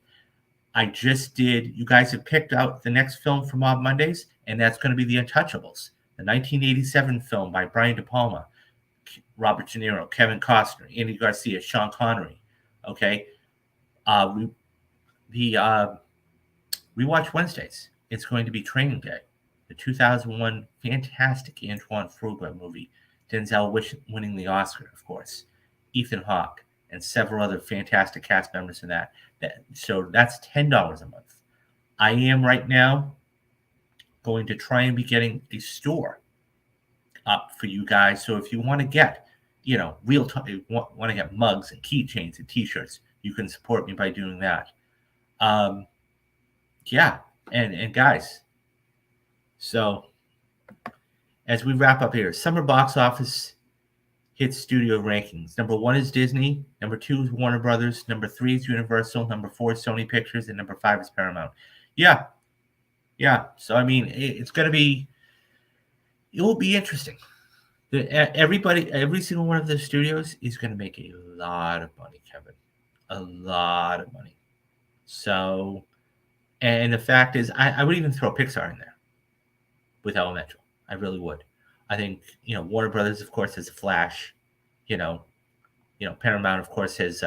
I just did, you guys have picked out the next film for Mob Mondays, and that's going to be The Untouchables, the 1987 film by Brian De Palma, Robert De Niro, Kevin Costner, Andy Garcia, Sean Connery. Okay. Rewatch Wednesdays, it's going to be Training Day, the 2001 fantastic Antoine Fuqua movie, Denzel winning the Oscar, of course, Ethan Hawke, and several other fantastic cast members in that. So that's $10 a month. I am right now going to try and be getting a store up for you guys. So if you want to get, real time, you want to get mugs and keychains and T-shirts, you can support me by doing that. Yeah, and guys, so as we wrap up here, summer box office hit studio rankings. Number 1 is Disney. Number 2 is Warner Brothers. Number 3 is Universal. Number 4 is Sony Pictures. And number 5 is Paramount. Yeah. So, I mean, it will be interesting. Every single one of the studios is going to make a lot of money, Kevin. A lot of money. So, and the fact is, I would even throw Pixar in there with Elemental. I really would. I think, Warner Brothers, of course, has Flash. Paramount, of course, has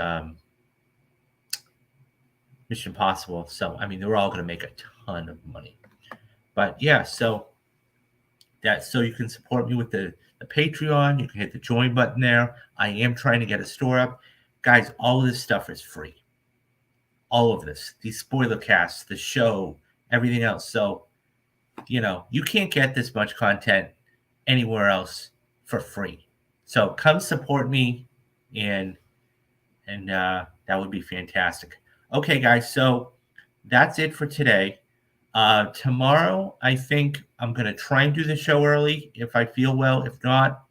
Mission Impossible. So, I mean, they're all going to make a ton of money. But, yeah, so you can support me with the Patreon. You can hit the join button there. I am trying to get a store up. Guys, all of this stuff is free. All of this. These spoiler casts, the show, everything else. So, you can't get this much content anywhere else for free. So come support me, and that would be fantastic. Okay, guys, so that's it for today. Tomorrow, I think I'm going to try and do the show early if I feel well. If not,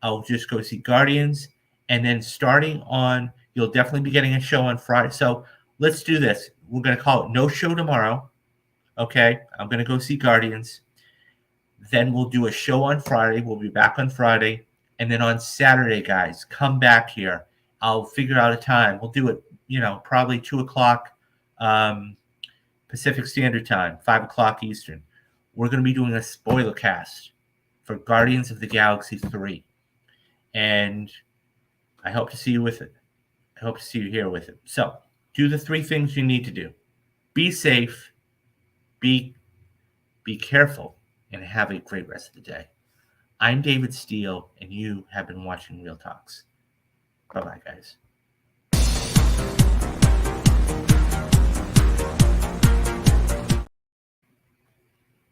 I'll just go see Guardians. And then you'll definitely be getting a show on Friday. So let's do this. We're going to call it no show tomorrow. Okay, I'm going to go see Guardians. Then we'll do a show on Friday. We'll be back on Friday. And then on Saturday, guys, come back here. I'll figure out a time. We'll do it, probably 2 o'clock Pacific Standard Time, 5 o'clock Eastern. We're going to be doing a spoiler cast for Guardians of the Galaxy 3. And I hope to see you with it. I hope to see you here with it. So do the 3 things you need to do. Be safe. Be careful. And have a great rest of the day. I'm David Steele, and you have been watching Real Talks. Bye-bye, guys.